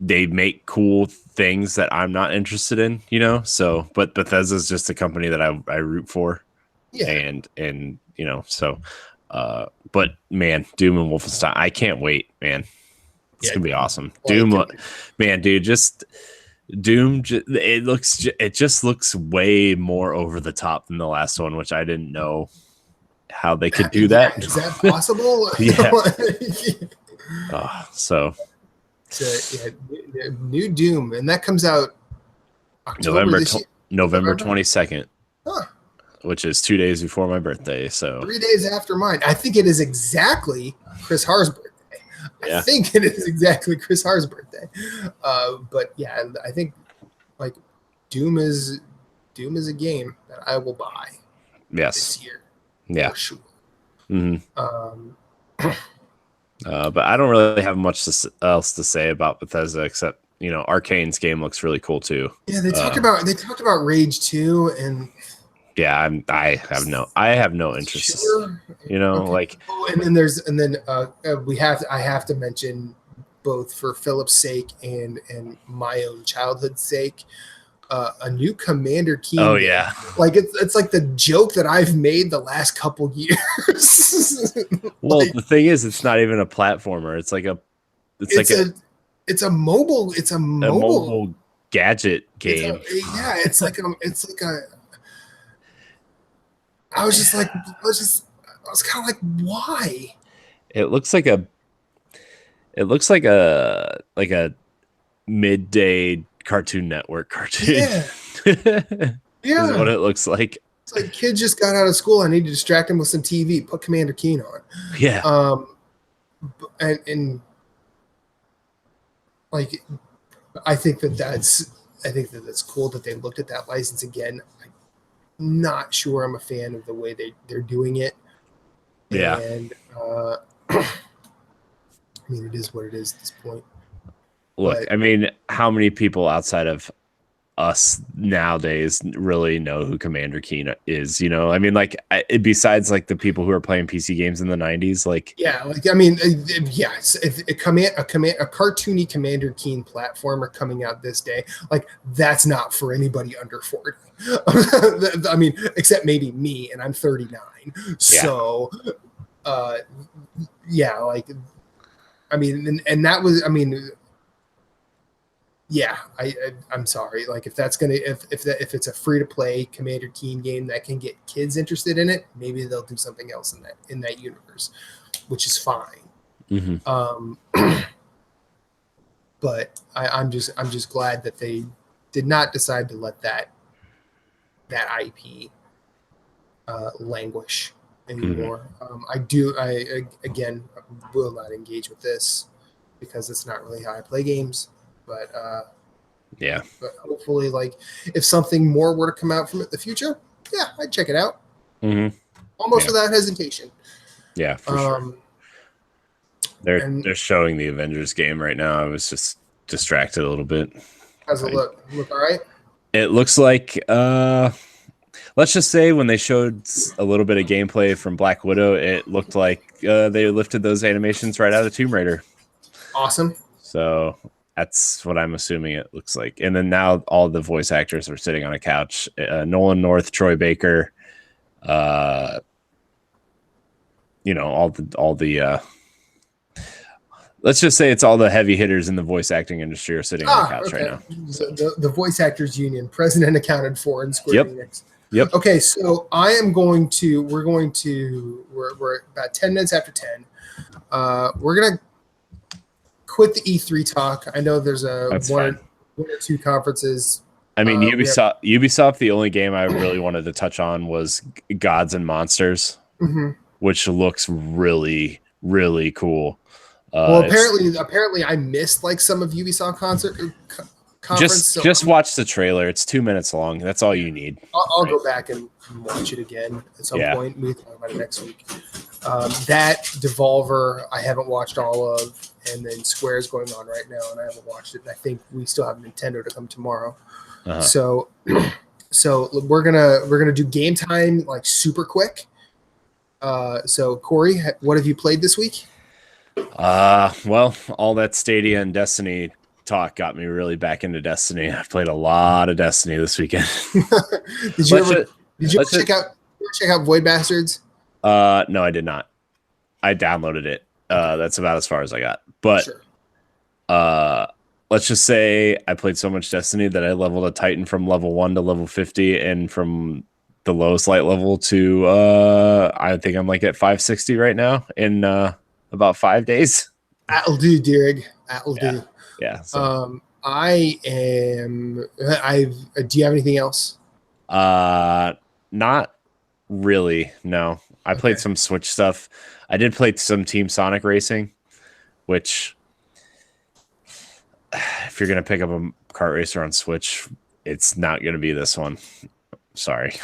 they make cool things that I'm not interested in, so, but Bethesda's just a company that I root for. Yeah. And so, but man, Doom and Wolfenstein, I can't wait, man. It's gonna be awesome. Doom, man, dude, Doom, it just looks way more over the top than the last one, which I didn't know how they could do that. Is that possible? Yeah. So new Doom, and that comes out November 22nd, which is 2 days before my birthday. So 3 days after mine. I think it is exactly Chris Haar's birthday. Yeah. I think it is exactly Chris Haar's birthday. But yeah, I think like Doom is a game that I will buy. Yes. This year. Yeah. For sure. Mm-hmm. But I don't really have much else to say about Bethesda except Arcane's game looks really cool too. Yeah, they talked about Rage 2, and yeah, I have no interest. Sure. Like, oh, and then I have to mention, both for Philip's sake and my own childhood's sake, a new Commander Keen. Oh game. yeah, like it's like the joke that I've made the last couple years. Well, the thing is, it's not even a platformer. It's a mobile gadget game. It's like a. I was kind of like, why? It looks like a midday Cartoon Network cartoon. Yeah. Yeah. Is what it looks like. It's like, kid just got out of school. I need to distract him with some TV. Put Commander Keen on. Yeah. And like, I think that's cool that they looked at that license again. I'm not sure I'm a fan of the way they're doing it. Yeah. And I mean, it is what it is at this point. Look, I mean, how many people outside of us nowadays really know who Commander Keen is? I mean, like, besides like the people who are playing PC games in the 90s, like, yeah, like, I mean, yes, if a cartoony Commander Keen platformer coming out this day, like, that's not for anybody under 40. I mean, except maybe me, and I'm 39. Yeah. So, yeah, like, I mean, and that was, I mean. Yeah, I'm sorry. Like, if it's a free to play Commander Keen game that can get kids interested in it, maybe they'll do something else in that universe, which is fine. Mm-hmm. But I'm just glad that they did not decide to let that IP languish anymore. Mm-hmm. I again will not engage with this because it's not really how I play games. But yeah. But hopefully, like, if something more were to come out from it in the future, yeah, I'd check it out. Mm-hmm. Almost without hesitation. Yeah, for sure. They're showing the Avengers game right now. I was just distracted a little bit. How's it look? Look all right? It looks like let's just say when they showed a little bit of gameplay from Black Widow, it looked like they lifted those animations right out of Tomb Raider. Awesome. So that's what I'm assuming it looks like. And then now all the voice actors are sitting on a couch. Nolan North, Troy Baker, all the let's just say it's all the heavy hitters in the voice acting industry are sitting on the couch right now. So. The Voice Actors Union, president accounted for in Square Enix. Yep. Okay, so we're about 10 minutes after 10. We're going to quit the E3 talk. I know there's one or two conferences. I mean, Ubisoft, the only game I really wanted to touch on was Gods and Monsters, mm-hmm. which looks really, really cool. Well, apparently I missed like some of Ubisoft conference. Just watch the trailer. It's 2 minutes long. That's all you need. I'll go back and watch it again at some point. We'll talk about it next week. That Devolver I haven't watched all of, and then Square's going on right now, and I haven't watched it. And I think we still have Nintendo to come tomorrow. Uh-huh. So we're gonna do game time like super quick. So Corey, what have you played this week? Well, all that Stadia and Destiny talk got me really back into Destiny. I've played a lot of Destiny this weekend. Did you ever check out Void Bastards? No, I did not. I downloaded it. That's about as far as I got. But sure. Let's just say I played so much Destiny that I leveled a Titan from level 1 to level 50, and from the lowest light level to I think I'm like at 560 right now in about 5 days. That'll do, Derig. That'll do. Yeah. So. I am. Do you have anything else? Not really. No. I played some Switch stuff. I did play some Team Sonic Racing, which, if you're gonna pick up a kart racer on Switch, it's not gonna be this one. Sorry.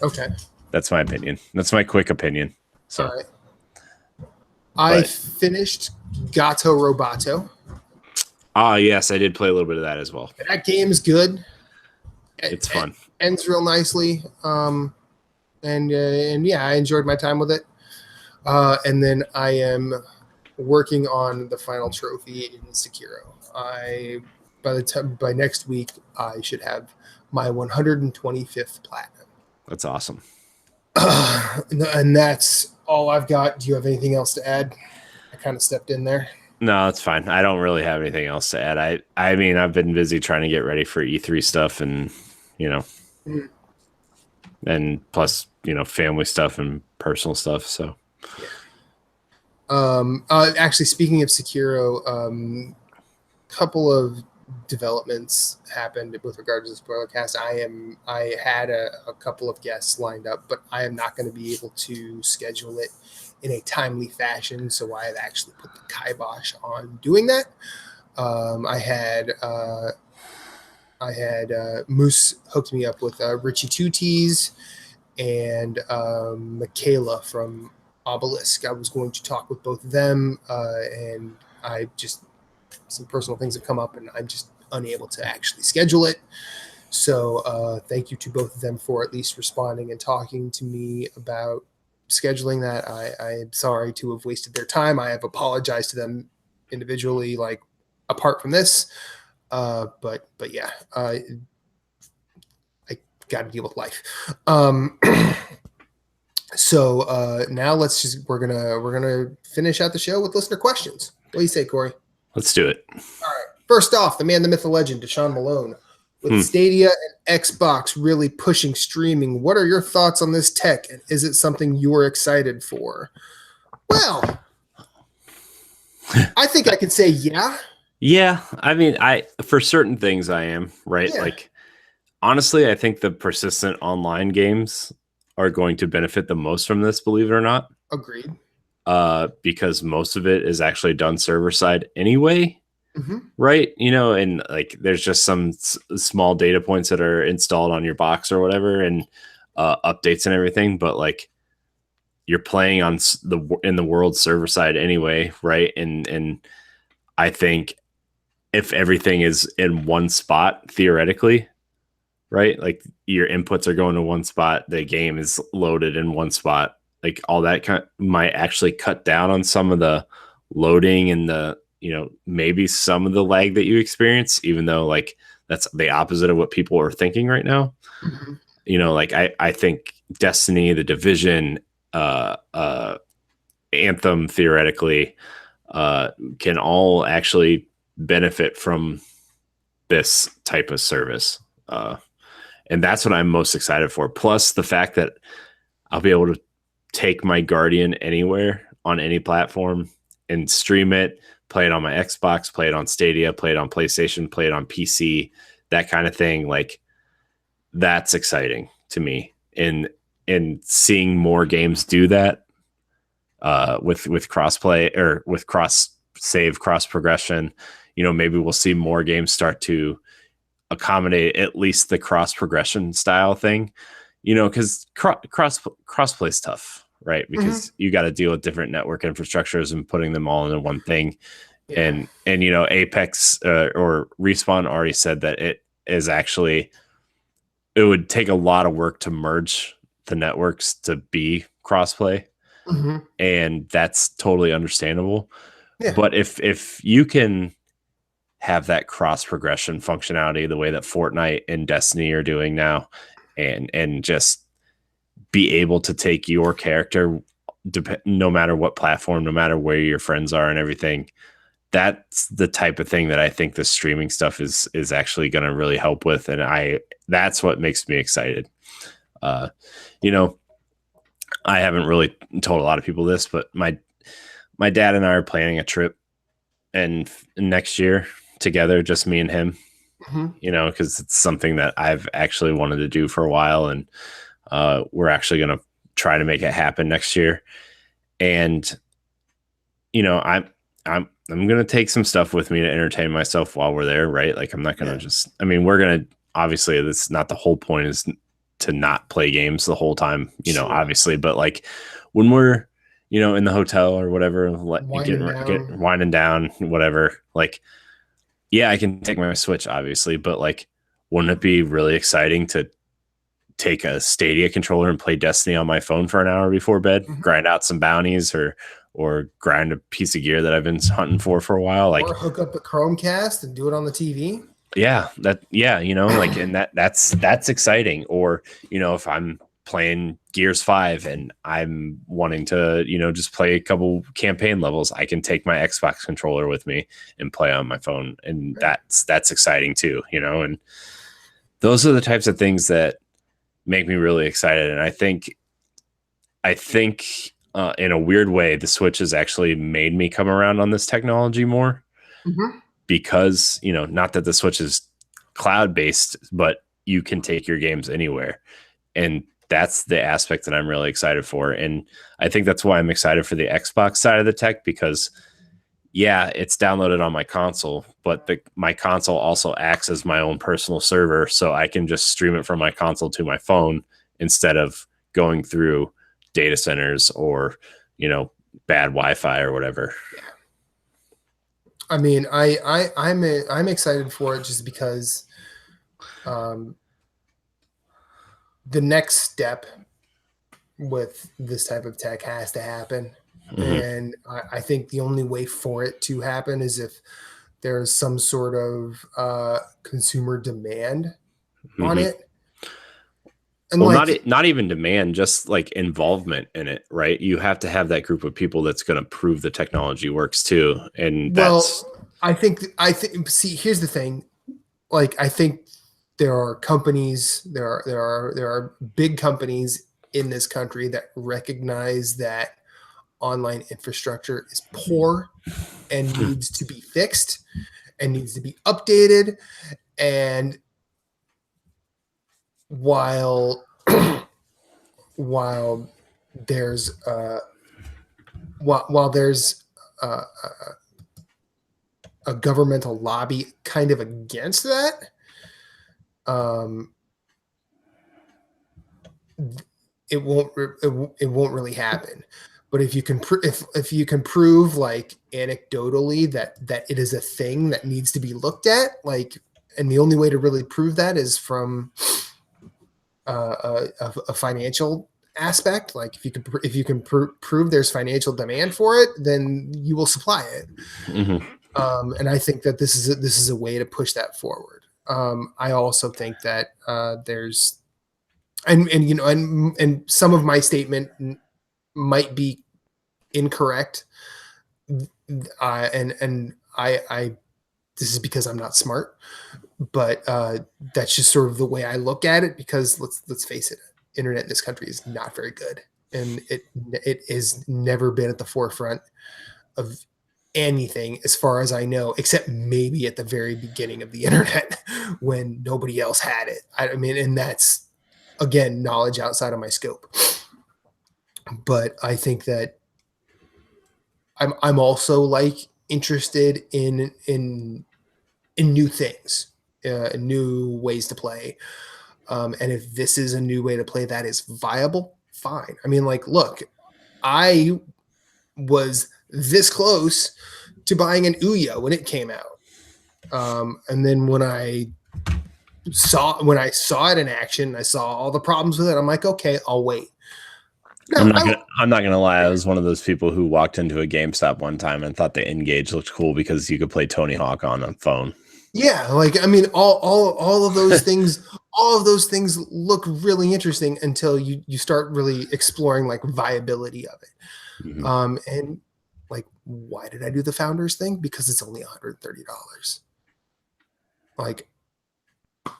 Okay. That's my opinion. That's my quick opinion. So. All right. I finished Gato Roboto. Yes, I did play a little bit of that as well. That game's good. It's fun. Ends real nicely. And yeah, I enjoyed my time with it. And then I am working on the final trophy in Sekiro. By next week, I should have my 125th platinum. That's awesome. And that's all I've got. Do you have anything else to add? I kind of stepped in there. No, it's fine. I don't really have anything else to add. I mean, I've been busy trying to get ready for E3 stuff and, and plus, family stuff and personal stuff. So, actually, speaking of Sekiro, couple of developments happened with regards to the spoiler cast. I had a couple of guests lined up, but I am not going to be able to schedule it in a timely fashion, so I have actually put the kibosh on doing that. I had Moose hooked me up with Richie Tooties and Michaela from Obelisk. I was going to talk with both of them, and I just some personal things have come up, and I'm just unable to actually schedule it. So thank you to both of them for at least responding and talking to me about scheduling that. I am sorry to have wasted their time. I have apologized to them individually, like apart from this. But yeah, I got to deal with life. So now we're gonna finish out the show with listener questions. What do you say, Corey? Let's do it. All right. First off, the man, the myth, the legend, Deshaun Malone. With Stadia and Xbox really pushing streaming, what are your thoughts on this tech, and is it something you're excited for? Well, I think I could say yeah. Yeah, I mean, for certain things I am, right? Yeah. Like, honestly, I think the persistent online games are going to benefit the most from this, believe it or not. Agreed. Because most of it is actually done server side anyway. Mm-hmm. Right. And like there's just some small data points that are installed on your box or whatever and updates and everything. But like you're playing on in the world server side anyway. Right. And I think if everything is in one spot, theoretically, right, like your inputs are going to one spot, the game is loaded in one spot, like all that might actually cut down on some of the loading and the, maybe some of the lag that you experience, even though like that's the opposite of what people are thinking right now. Mm-hmm. Like I think Destiny, The Division, Anthem theoretically can all actually benefit from this type of service. And that's what I'm most excited for. Plus the fact that I'll be able to take my Guardian anywhere on any platform and stream it, play it on my Xbox, play it on Stadia, play it on PlayStation, play it on PC, that kind of thing. Like that's exciting to me. And seeing more games do that with crossplay or with cross save, cross progression, maybe we'll see more games start to accommodate at least the cross progression style thing, because crossplay is tough. Right. Because you got to deal with different network infrastructures and putting them all into one thing. Yeah. And Apex or Respawn already said that it would take a lot of work to merge the networks to be crossplay. Mm-hmm. And that's totally understandable. Yeah. But if you can have that cross progression functionality the way that Fortnite and Destiny are doing now, and just be able to take your character no matter what platform, no matter where your friends are and everything, that's the type of thing that I think the streaming stuff is actually going to really help with. And that's what makes me excited. I haven't really told a lot of people this, but my dad and I are planning a trip and next year together, just me and him, because it's something that I've actually wanted to do for a while. And we're actually going to try to make it happen next year. And, I'm going to take some stuff with me to entertain myself while we're there. Right. Like I'm not going to we're going to, obviously that's not the whole point is to not play games the whole time, sure. Obviously, but like when we're, in the hotel or whatever, get winding down, whatever, like Yeah, I can take my Switch, obviously, but like, wouldn't it be really exciting to take a Stadia controller and play Destiny on my phone for an hour before bed, grind out some bounties, or grind a piece of gear that I've been hunting for a while? Like, Or hook up a Chromecast and do it on the TV. yeah, like, and that's exciting. Or, if I'm playing Gears 5 and I'm wanting to, just play a couple campaign levels, I can take my Xbox controller with me and play on my phone. And that's exciting too, and those are the types of things that make me really excited. And I think in a weird way, the Switch has actually made me come around on this technology more, because, not that the Switch is cloud based, but you can take your games anywhere. And that's the aspect that I'm really excited for. And I think that's why I'm excited for the Xbox side of the tech, because it's downloaded on my console, but my console also acts as my own personal server. So I can just stream it from my console to my phone instead of going through data centers or, bad Wi-Fi or whatever. I mean, I'm excited for it just because the next step with this type of tech has to happen. And I think the only way for it to happen is if there's some sort of consumer demand on it. And well, not even demand, just like involvement in it, right? You have to have that group of people that's going to prove the technology works too. And I think see, here's the thing. Like, I think there are companies, there are big companies in this country that recognize that online infrastructure is poor and needs to be fixed and needs to be updated. And while there's a governmental lobby kind of against that, it won't really happen. But if you can if you can prove, like, anecdotally that it is a thing that needs to be looked at, like, and the only way to really prove that is from a financial aspect. Like, if you can prove there's financial demand for it, then you will supply it. And I think that this is a way to push that forward. I also think that there's and some of my statement might be incorrect. And I this is because I'm not smart, but that's just sort of the way I look at it, because let's face it, internet in this country is not very good, and it has never been at the forefront of anything, as far as I know, except maybe at the very beginning of the internet when nobody else had it. I mean, and that's, again, knowledge outside of my scope. But I think that I'm also, like, interested in new things, new ways to play. And if this is a new way to play that is viable, fine. I mean, like, look, I was this close to buying an Ouya when it came out. And then when I saw it in action, I saw all the problems with it. I'm like, okay, I'll wait. No, I'm not gonna lie. I was one of those people who walked into a GameStop one time and thought the N-Gage looked cool because you could play Tony Hawk on a phone. Yeah, like, I mean, all of those things, all of those things look really interesting until you start really exploring, like, viability of it. And, like, why did I do the Founders thing? Because it's only $130. Like,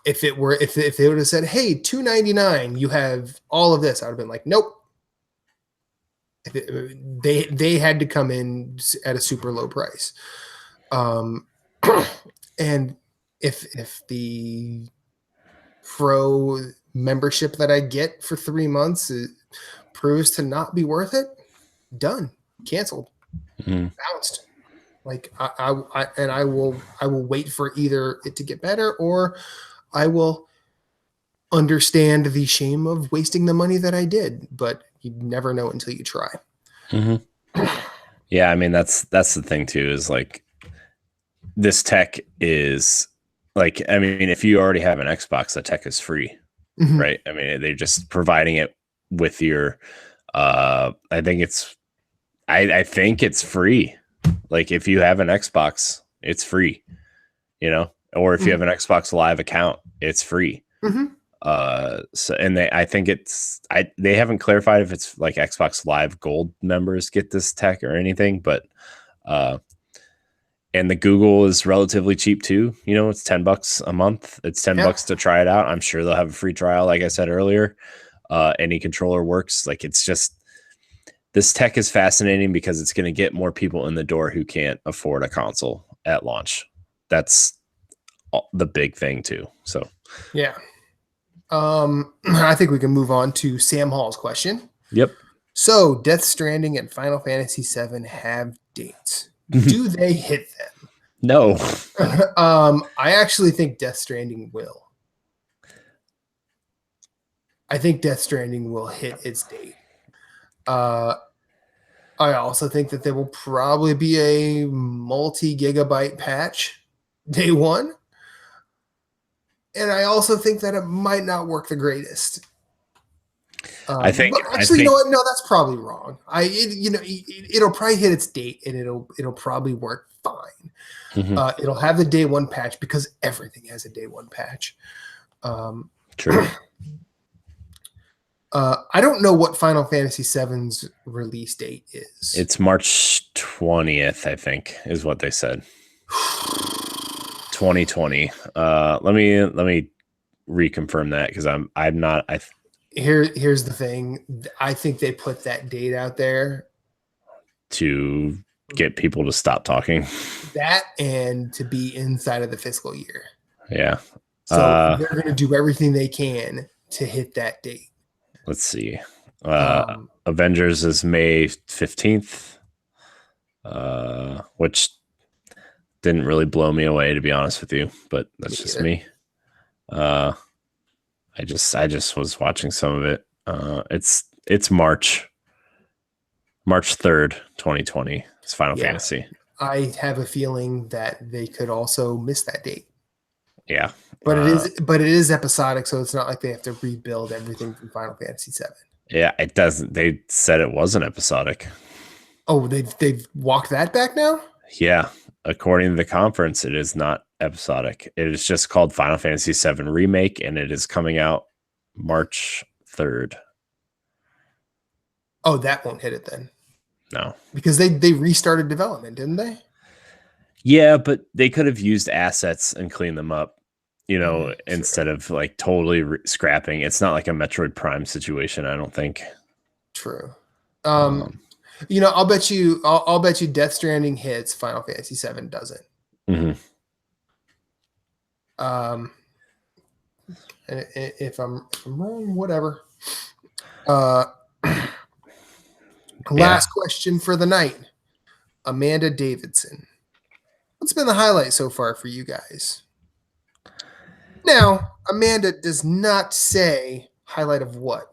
if they would have said, hey, $299, you have all of this, I would have been like, nope. They had to come in at a super low price. And if the Pro membership that I get for 3 months proves to not be worth it, done, canceled, bounced. Like, I will wait for either it to get better, or I will understand the shame of wasting the money that I did. But you never know until you try. Yeah, I mean, that's the thing too, is like, this tech is like, I mean, if you already have an Xbox, the tech is free, right? I mean, they're just providing it with your, I think it's free. Like if you have an Xbox, it's free, or if you have an Xbox Live account, it's free. So, and they haven't clarified if it's like Xbox Live Gold members get this tech or anything, but, and the Google is relatively cheap too. It's $10 a month. It's $10 to try it out. I'm sure they'll have a free trial. Like I said earlier, any controller works. Like it's just, this tech is fascinating because it's going to get more people in the door who can't afford a console at launch. That's the big thing too. So, yeah. I think we can move on to Sam Hall's question. Yep. So Death Stranding and Final Fantasy VII have dates. Do they hit them? No. I actually think Death Stranding will. I think Death Stranding will hit its date. I also think that there will probably be a multi-gigabyte patch day one. And I also think that it might not work the greatest. I think you know what? No, that's probably wrong. It'll probably hit its date and it'll probably work fine. It'll have the day one patch because everything has a day one patch. True. I don't know what Final Fantasy VII's release date is. It's March 20th, I think, is what they said. 2020. Let me reconfirm that because I'm not. Here's the thing. I think they put that date out there to get people to stop talking. That and to be inside of the fiscal year. Yeah. So they're going to do everything they can to hit that date. Let's see. Avengers is May 15th, which didn't really blow me away, to be honest with you, but that's just me. I just was watching some of it. It's March 3rd, 2020. It's Final Fantasy. I have a feeling that they could also miss that date. Yeah. But it is episodic, so it's not like they have to rebuild everything from Final Fantasy VII. Yeah, it doesn't. They said it wasn't episodic. Oh, they've walked that back now? Yeah. According to the conference, it is not episodic. It is just called Final Fantasy VII Remake, and it is coming out March 3rd. Oh, that won't hit it then. No. Because they restarted development, didn't they? Yeah, but they could have used assets and cleaned them up, instead of like totally scrapping. It's not like a Metroid Prime situation, I don't think. True. I'll bet you Death Stranding hits, Final Fantasy VII doesn't. Mm-hmm. And if I'm wrong, whatever. Last question for the night. Amanda Davidson. What's been the highlight so far for you guys? Now, Amanda does not say highlight of what.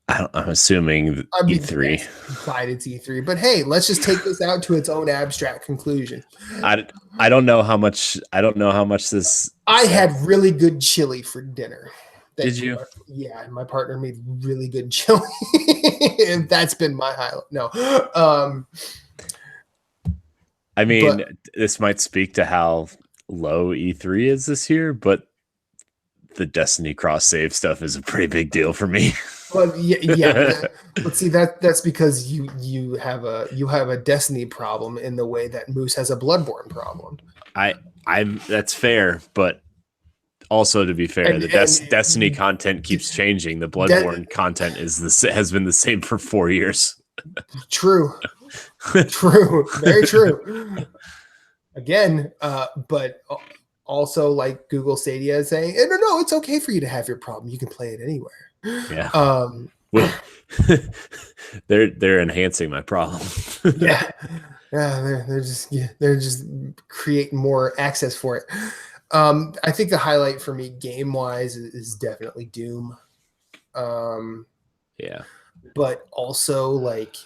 I'm assuming E3. Implied it's E3, but hey, let's just take this out to its own abstract conclusion. I don't know how much. I don't know how much this. I had really good chili for dinner. Did you? Yeah, my partner made really good chili, and that's been my highlight. No, I mean, this might speak to how low E3 is this year, but the Destiny cross save stuff is a pretty big deal for me. Well, yeah. But see, that's because you have a Destiny problem in the way that Moose has a Bloodborne problem. That's fair, but also to be fair, Destiny content keeps changing. The Bloodborne content has been the same for 4 years. True, very true. Again, but also like Google Stadia is saying, no, it's okay for you to have your problem. You can play it anywhere. Yeah. They're enhancing my problem. Yeah. They're just creating more access for it. I think the highlight for me game wise is definitely Doom. Yeah. But also like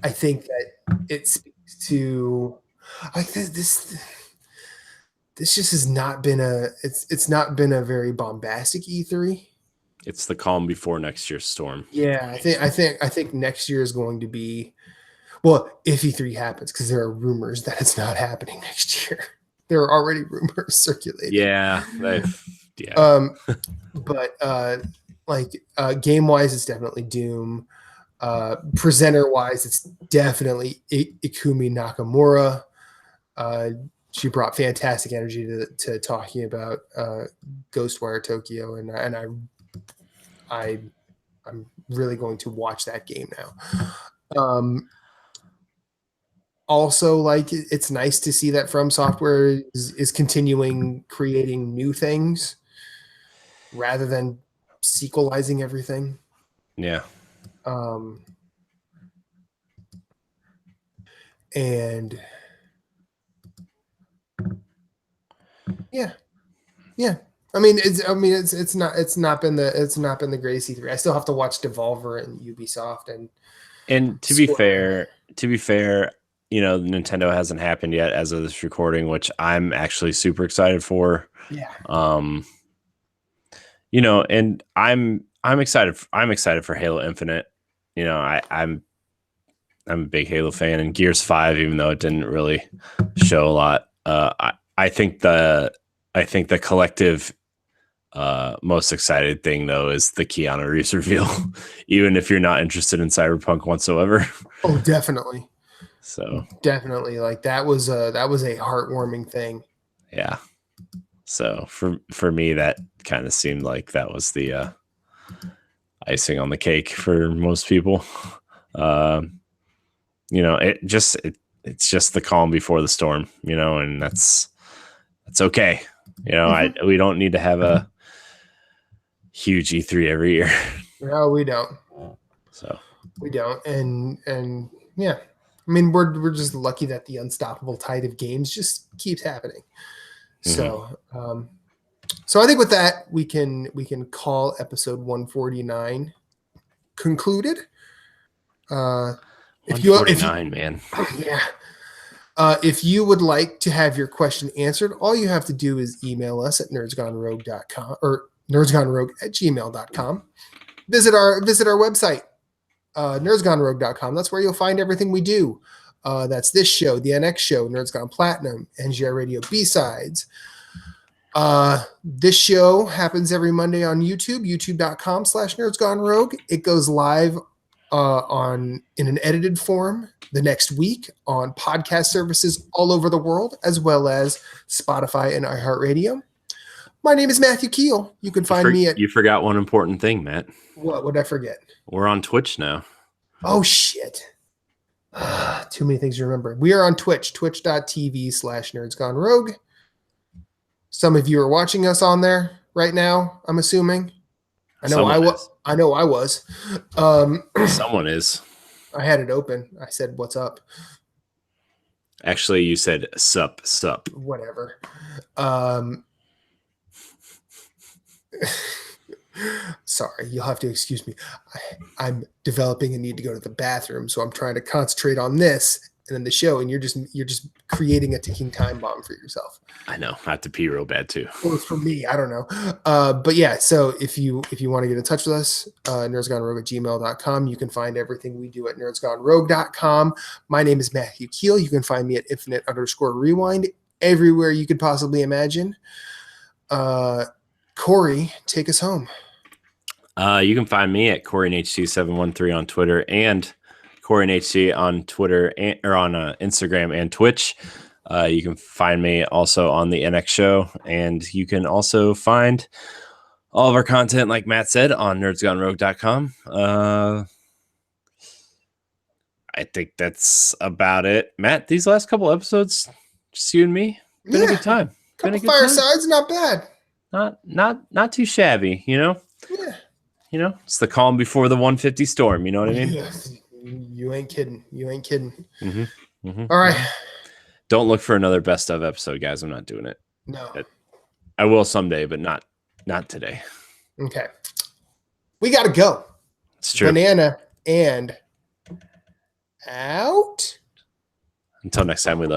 I think that it speaks to this just has not been it's not been a very bombastic E3. It's the calm before next year's storm. Yeah, I think next year is going to be, well, if E3 happens, because there are rumors that it's not happening next year. There are already rumors circulating. Yeah, but game wise, it's definitely Doom. Presenter wise, it's definitely Ikumi Nakamura. She brought fantastic energy to talking about Ghostwire Tokyo, and I'm really going to watch that game now. Also, like, it's nice to see that From Software is continuing creating new things rather than sequelizing everything. Yeah. And yeah. I mean, it's not been the greatest E3. I still have to watch Devolver and Ubisoft and to be fair, Nintendo hasn't happened yet as of this recording, which I'm actually super excited for. Yeah. And I'm excited. I'm excited for Halo Infinite. I'm a big Halo fan, and Gears 5, even though it didn't really show a lot. I think the collective most excited thing though is the Keanu Reeves reveal, even if you're not interested in Cyberpunk whatsoever. Oh, definitely. So definitely, like, that was a heartwarming thing. Yeah. So for me, that kind of seemed like that was the icing on the cake for most people. It's just the calm before the storm, and that's okay. We don't need to have a huge E3 every year. No, we don't. So we don't, and yeah, I mean, we're just lucky that the unstoppable tide of games just keeps happening. Mm-hmm. So I think with that we can call episode 149 concluded. 149, man. Yeah. If you would like to have your question answered, all you have to do is email us at nerdsgonerogue.com or nerdsgonerogue@gmail.com. Visit our website, nerdsgonerogue.com. That's where you'll find everything we do. That's this show, the NX show, Nerds Gone Platinum, NGR Radio B-Sides. This show happens every Monday on YouTube, youtube.com/nerdsgonerogue. It goes live in an edited form the next week on podcast services all over the world, as well as Spotify and iHeartRadio. My name is Matthew Keel. You can find me at... You forgot one important thing, Matt. What would I forget? We're on Twitch now. Oh, shit. Too many things to remember. We are on Twitch, twitch.tv/nerdsgonerogue. Some of you are watching us on there right now, I'm assuming. I know I was. Someone is. I had it open. I said, "What's up?" Actually, you said sup. Whatever. Sorry, you'll have to excuse me. I'm developing a need to go to the bathroom, so I'm trying to concentrate on this and then the show, and you're just creating a ticking time bomb for yourself. I know. I have to pee real bad too. Well, it's for me. I don't know. But yeah, so if you want to get in touch with us, nerdsgonerogue@gmail.com. You can find everything we do at nerdsgonerogue.com. My name is Matthew Keel. You can find me at infinite_rewind everywhere you could possibly imagine. Corey, take us home. You can find me at CoreyNHT713 on Twitter and CoreyNHT on Twitter or on Instagram and Twitch. You can find me also on the NX show, and you can also find all of our content, like Matt said, on nerdsgonerogue.com. I think that's about it. Matt, these last couple episodes, just you and me, been a good time. Couple firesides, not bad. Not too shabby, Yeah. It's the calm before the 150 storm. You know what I mean? Yeah. You ain't kidding. Mm-hmm. Mm-hmm. All right. Don't look for another best of episode, guys. I'm not doing it. No. I will someday, but not today. Okay. We got to go. It's true. Banana and out. Until next time, we love